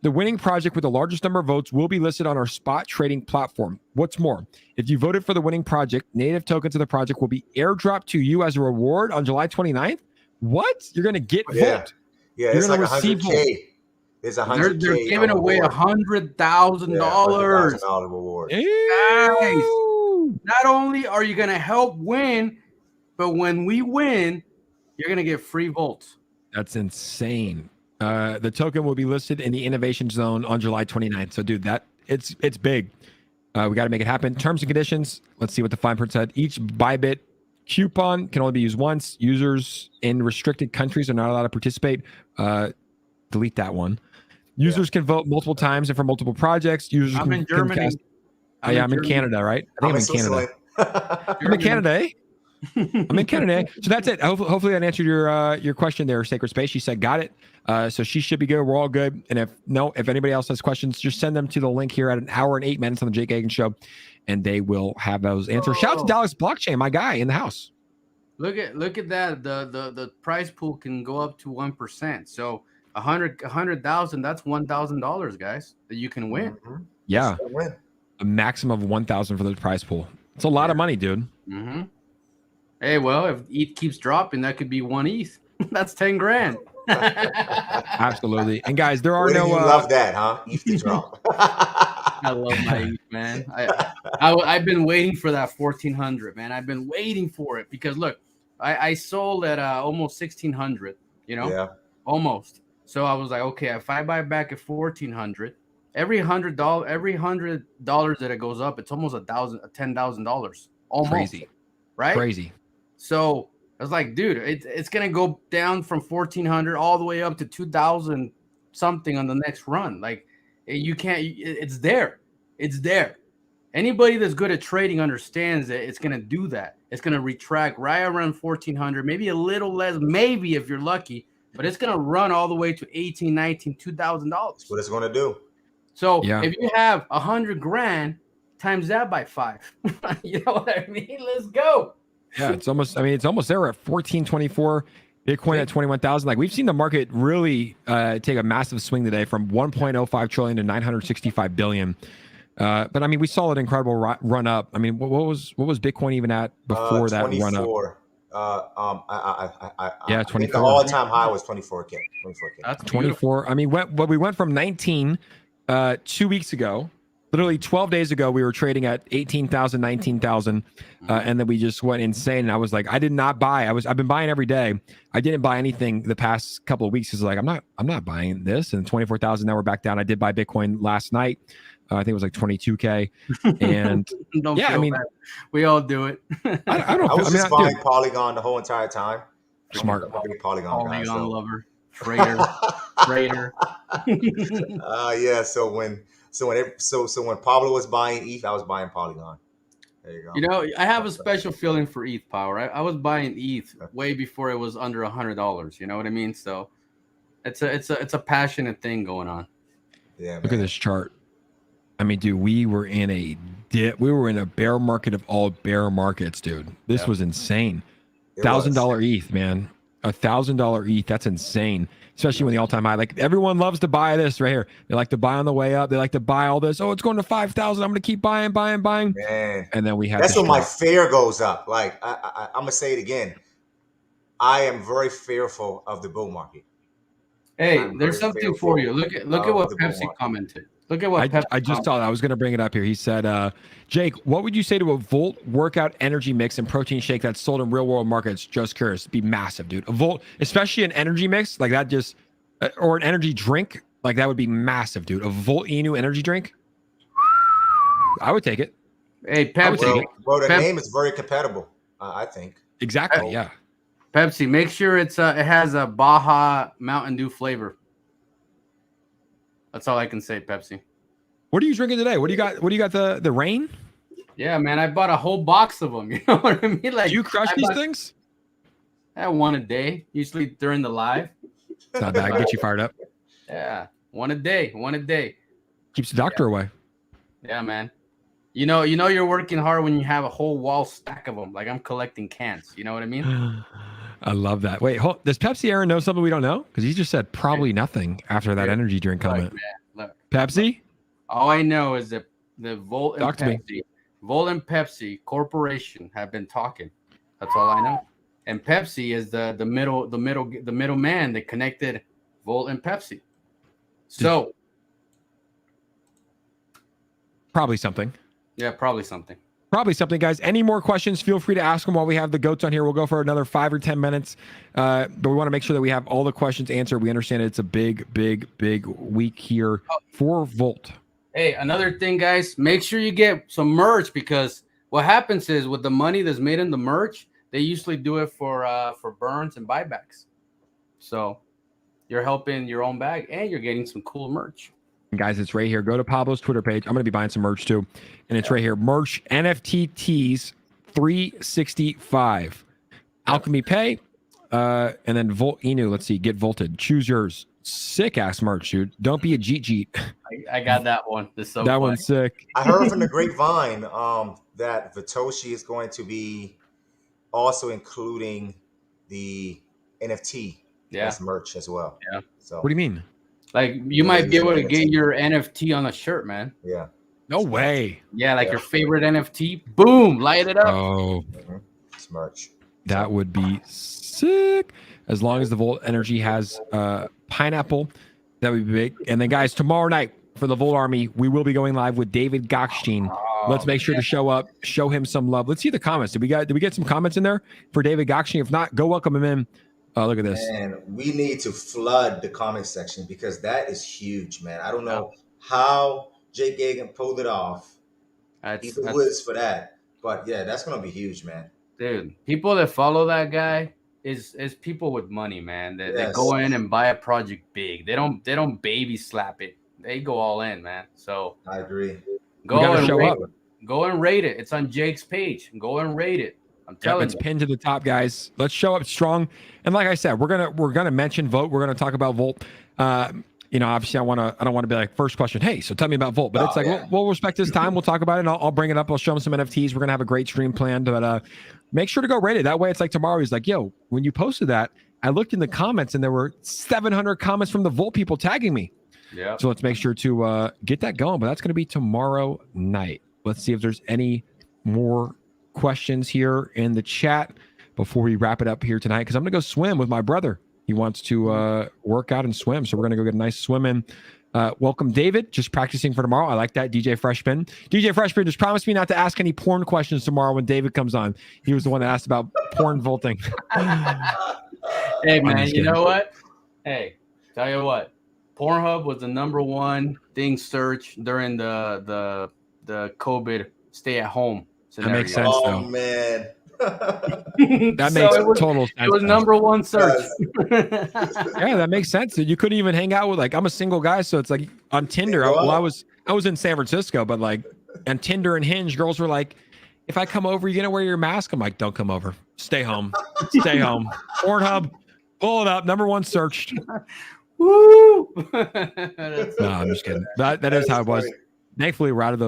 The winning project with the largest number of votes will be listed on our spot trading platform. What's more, if you voted for the winning project, native tokens of the project will be airdropped to you as a reward on July 29th. What? You're going to get vote. Yeah, it's like 100K. It's 100K. They're giving away $100,000. $100,000 reward. Guys, not only are you going to help win, but when we win, you're going to get free votes. That's insane. The token will be listed in the innovation zone on July 29th. So, dude, it's big. We got to make it happen. Terms and conditions. Let's see what the fine print said. Each Bybit coupon can only be used once. Users in restricted countries are not allowed to participate. Delete that one. Users can vote multiple times and for multiple projects. Users I'm in Germany. I'm in Canada, right? I think I'm in Canada. I'm in Canada, eh? I'm in Canada. So that's it. Hopefully that answered your question there, Sacred Space. She said, got it. So she should be good. We're all good. And if anybody else has questions, just send them to the link here at 1 hour and 8 minutes on the Jake Hagan Show, and they will have those answers. Shout out to Dallas Blockchain, my guy in the house. Look at that. The prize pool can go up to 1%. So 100,000. That's $1,000, guys, that you can win. Mm-hmm. Yeah, a maximum of 1,000 for the prize pool. It's a lot of money, dude. Mm-hmm. Hey, well, if ETH keeps dropping, that could be 1 ETH. That's 10 grand. Absolutely. And guys, there are no. You love that, huh? ETH to drop. I love my ETH, man. I've been waiting for that 1,400, man. I've been waiting for it because look, I sold at almost 1,600. You know, almost. So I was like, okay, if I buy back at 1,400, every $100 that it goes up, it's almost $10,000. Almost. Crazy. Right? Crazy. So I was like, dude, it's gonna go down from 1,400 all the way up to 2,000 something on the next run. Like, you can't. It's there. It's there. Anybody that's good at trading understands that it's gonna do that. It's gonna retract right around 1,400, maybe a little less, maybe if you're lucky, but it's gonna run all the way to 18, 19, $2,000. That's what it's gonna do. So if you have 100 grand, times that by 5. You know what I mean? Let's go. Yeah, it's almost there. We're at 1424, Bitcoin at 21,000. Like, we've seen the market really take a massive swing today from 1.05 trillion to 965 billion. But I mean, we saw an incredible run up. I mean, what was Bitcoin even at before that run up? 24. 24. The all-time high was 24K. 24K. That's 24. I mean, we went from 19 2 weeks ago. Literally 12 days ago, we were trading at 18,000, 19,000, and then we just went insane. And I was like, I did not buy. I've been buying every day. I didn't buy anything the past couple of weeks. It's like, I'm not buying this. And 24,000. Now we're back down. I did buy Bitcoin last night. I think it was like 22K. And yeah, I mean, bad. We all do it. I was just buying Polygon the whole entire time. Smart. Polygon guy, lover, trader. Yeah. So when Pablo was buying ETH, I was buying Polygon. There you go. You know, I have a special feeling for ETH power. I was buying ETH way before it was under $100. You know what I mean? So it's a passionate thing going on. Yeah. Look at this chart. I mean, dude, we were in a bear market of all bear markets, dude. This was insane. $1,000 ETH, man. $1,000 ETH. That's insane. Especially when the all-time high. Like, everyone loves to buy this right here. They like to buy on the way up. They like to buy all this. Oh, it's going to 5,000. I'm going to keep buying. Man. And then we have. That's when my fear goes up. Like, I'm gonna say it again. I am very fearful of the bull market. Hey, there's something for you. Look at what Pepsi commented. Look at what I just saw that. I was going to bring it up here. He said, Jake, what would you say to a Volt workout energy mix and protein shake that's sold in real world markets? Just curious. It'd be massive, dude. A Volt, especially an energy mix like that, just or an energy drink like that would be massive, dude. A Volt Inu energy drink. I would take it. Hey, I would take Pepsi. it. Well, the Pep- name is very compatible. I think. Exactly. Yeah. Pepsi, make sure it has a Baja Mountain Dew flavor. That's all I can say, Pepsi. What are you drinking today? What do you got? What do you got? The rain? Yeah, man, I bought a whole box of them. You know what I mean? Like, Do you crush these things? I have one a day, usually during the live. It's not bad. Get you fired up. Yeah, one a day. Keeps the doctor away. Yeah, man. You know you're working hard when you have a whole wall stack of them. Like I'm collecting cans. You know what I mean? I love that. Wait, does Pepsi Aaron know something we don't know? Because he just said probably nothing after that energy drink comment. Look, Pepsi? all I know is that the Volt and Talk to me. Volt and Pepsi Corporation have been talking. That's all I know. And Pepsi is the middle man that connected Volt and Pepsi. So Probably something. yeah, probably something. Probably something, guys. Any more questions, feel free to ask them while we have the goats on here. We'll go for another 5 or 10 minutes. But we want to make sure that we have all the questions answered. We understand it's a big week here for Volt. Hey, another thing, guys, make sure you get some merch because what happens is with the money that's made in the merch, they usually do it for burns and buybacks. So you're helping your own bag and you're getting some cool merch. And guys, it's right here. Go to Pablo's Twitter page. I'm going to be buying some merch too. And it's right here. Merch NFT tees 365. Alchemy Pay. And then Volt Inu. Let's see. Get Volted. Choose yours. Sick ass merch, dude. Don't be a Jeet. I got that one. That funny. One's sick. I heard from the grapevine that Vitoshi is going to be also including the NFT as merch as well. Yeah. So what do you mean? Like you might be able to get your NFT on a shirt, man. Yeah. No way. Yeah, like your favorite NFT. Boom, light it up. Oh, it's merch. That would be sick. As long as the Volt Energy has pineapple, that would be big. And then, guys, tomorrow night for the Volt Army, we will be going live with David Gokhshtein. Let's make sure to show up, show him some love. Let's see the comments. Did we get some comments in there for David Gokhshtein? If not, go welcome him in. Look at this. And we need to flood the comment section because that is huge, man. I don't know how Jake Gagan pulled it off. He's the woods for that. But yeah, that's gonna be huge, man. Dude, people that follow that guy is people with money, man. That go in and buy a project big. They don't baby slap it. They go all in, man. So I agree. Go and rate it. It's on Jake's page. Go and rate it. I'm telling you. It's pinned to the top, guys. Let's show up strong. And like I said, we're gonna mention Volt. We're gonna talk about Volt. Obviously, I don't want to be like first question. Hey, so tell me about Volt. But it's like we'll respect his time. We'll talk about it. And I'll bring it up. I'll show him some NFTs. We're gonna have a great stream planned. But make sure to go rate it. That way, it's like tomorrow. He's like, yo, when you posted that, I looked in the comments and there were 700 comments from the Volt people tagging me. Yeah. So let's make sure to get that going. But that's gonna be tomorrow night. Let's see if there's any more questions here in the chat before we wrap it up here tonight, because I'm gonna go swim with my brother. He wants to work out and swim, so we're gonna go get a nice swim in. Welcome, David. Just practicing for tomorrow. I like that. DJ Freshman just promised me not to ask any porn questions tomorrow when David comes on. He was the one that asked about porn vaulting. Hey man, you know what? Hey, tell you what, Pornhub was the number 1 thing searched during the COVID stay at home scenario. That makes sense. Oh man. That makes total sense. It was number 1 search. Yeah, that makes sense. You couldn't even hang out with, like, I'm a single guy, so it's like on Tinder. I was in San Francisco, but like on Tinder and Hinge, girls were like, if I come over, you're gonna wear your mask. I'm like, don't come over. Stay home. Stay home. Pornhub, pull it up. Number 1 searched. Woo! No, I'm just kidding. That is how it was. Thankfully, we're out of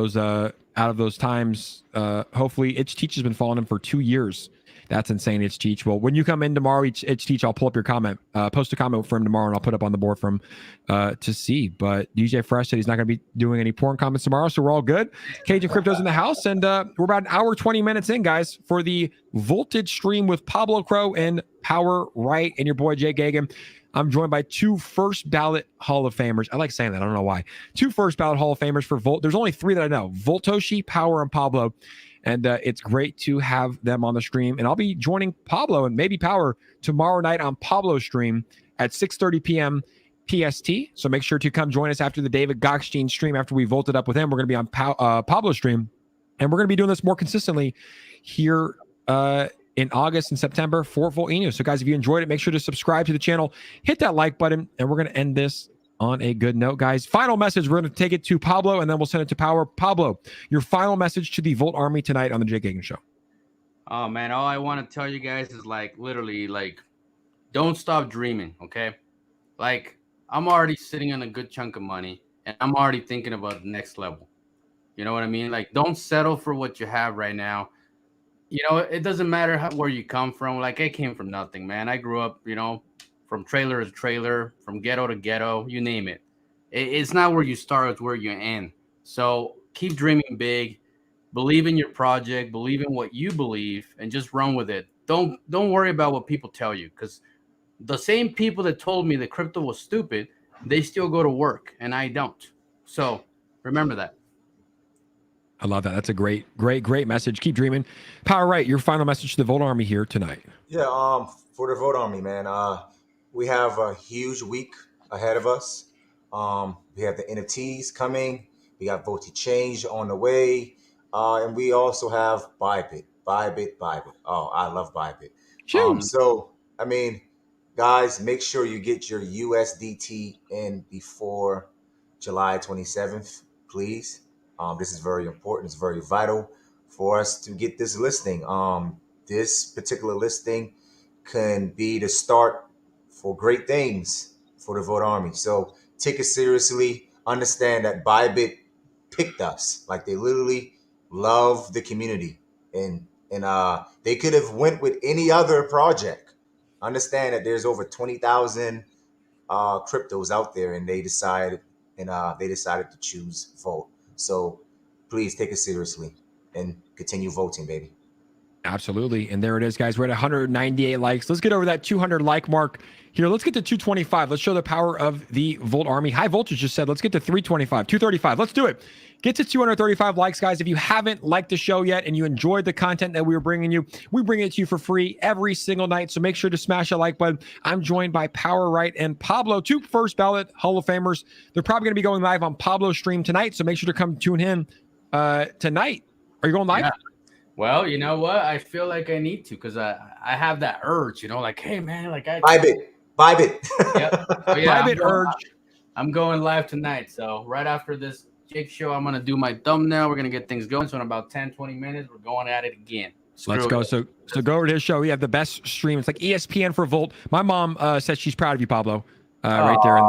those times. Hopefully, Itch Teach has been following him for 2 years. That's insane, Itch Teach. Well, when you come in tomorrow, Itch Teach, I'll pull up your comment. Post a comment for him tomorrow, and I'll put up on the board for him to see. But DJ Fresh said he's not going to be doing any porn comments tomorrow, so we're all good. Cajun Crypto's in the house, and we're about an hour, 20 minutes in, guys, for the Voltage stream with Pablo Crow and Power Wright and your boy Jay Gagan. I'm joined by 2 first ballot Hall of Famers. I like saying that. I don't know why. 2 first ballot Hall of Famers for Volt. There's only 3 that I know: Voltoshi, Power, and Pablo. And it's great to have them on the stream. And I'll be joining Pablo and maybe Power tomorrow night on Pablo's stream at 6:30 p.m. PST. So make sure to come join us after the David Gokhshtein stream. After we volted up with him, we're going to be on Pablo's stream And we're going to be doing this more consistently here in August and September for Volt Inu. So guys, if you enjoyed it, make sure to subscribe to the channel, hit that like button, and we're going to end this on a good note, guys. Final message. We're going to take it to Pablo, and then we'll send it to Power. Pablo, your final message to the Volt Army tonight on the Jake Gagan Show. Oh man, all I want to tell you guys is like literally like don't stop dreaming, okay? Like I'm already sitting on a good chunk of money and I'm already thinking about the next level. You know what I mean? Like don't settle for what you have right now. You know, it doesn't matter where you come from. Like I came from nothing, man. I grew up, you know, from trailer to trailer, from ghetto to ghetto, you name it. It's not where you start, it's where you end. So keep dreaming big. Believe in your project, believe in what you believe, and just run with it. Don't worry about what people tell you, because the same people that told me that crypto was stupid, they still go to work, and I don't. So remember that. I love that. That's a great message. Keep dreaming. Power Wright, your final message to the Volt Army here tonight. Yeah, for the Vote Army, man, we have a huge week ahead of us. We have the NFTs coming. We got Vote Change on the way. And we also have Bybit. Oh, I love Bybit. So, I mean, guys, make sure you get your USDT in before July 27th, please. This is very important. It's very vital for us to get this listing. This particular listing can be the start for great things for the Vote Army. So take it seriously. Understand that Bybit picked us. Like they literally love the community, and they could have went with any other project. Understand that there's over 20,000 cryptos out there, and they decided to choose Volt. So please take it seriously and continue voting, baby. Absolutely. And there it is, guys. We're at 198 likes. Let's get over that 200 like mark here. Let's get to 225. Let's show the power of the Volt Army. High Voltage just said, let's get to 325, 235. Let's do it. Get to 235 likes, guys. If you haven't liked the show yet and you enjoyed the content that we were bringing you, we bring it to you for free every single night. So make sure to smash a like button. I'm joined by Power Wright and Pablo, two first ballot Hall of Famers. They're probably going to be going live on Pablo's stream tonight. So make sure to come tune in tonight. Are you going live? Yeah. Well, you know what? I feel like I need to, because I have that urge, you know, like, hey man, like Bybit. Yep. Oh, yeah, Bybit urge. I'm going live tonight. So right after this Jake show, I'm gonna do my thumbnail. We're gonna get things going. So in about 10-20 minutes, we're going at it again. Let's go. So go over to his show. We have the best stream. It's like ESPN for Volt. My mom says she's proud of you, Pablo. Right there in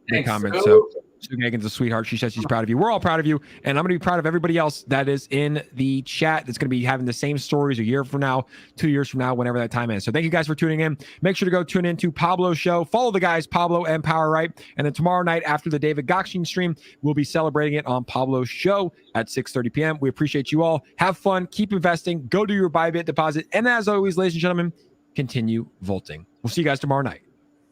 the comments. So Sue Gagan's a sweetheart. She says she's proud of you. We're all proud of you. And I'm going to be proud of everybody else that is in the chat that's going to be having the same stories a year from now, 2 years from now, whenever that time is. So thank you guys for tuning in. Make sure to go tune into Pablo's show. Follow the guys, Pablo and Power Wright. And then tomorrow night after the David Gokshin stream, we'll be celebrating it on Pablo's show at 6:30 p.m. We appreciate you all. Have fun. Keep investing. Go do your Bybit deposit. And as always, ladies and gentlemen, continue volting. We'll see you guys tomorrow night.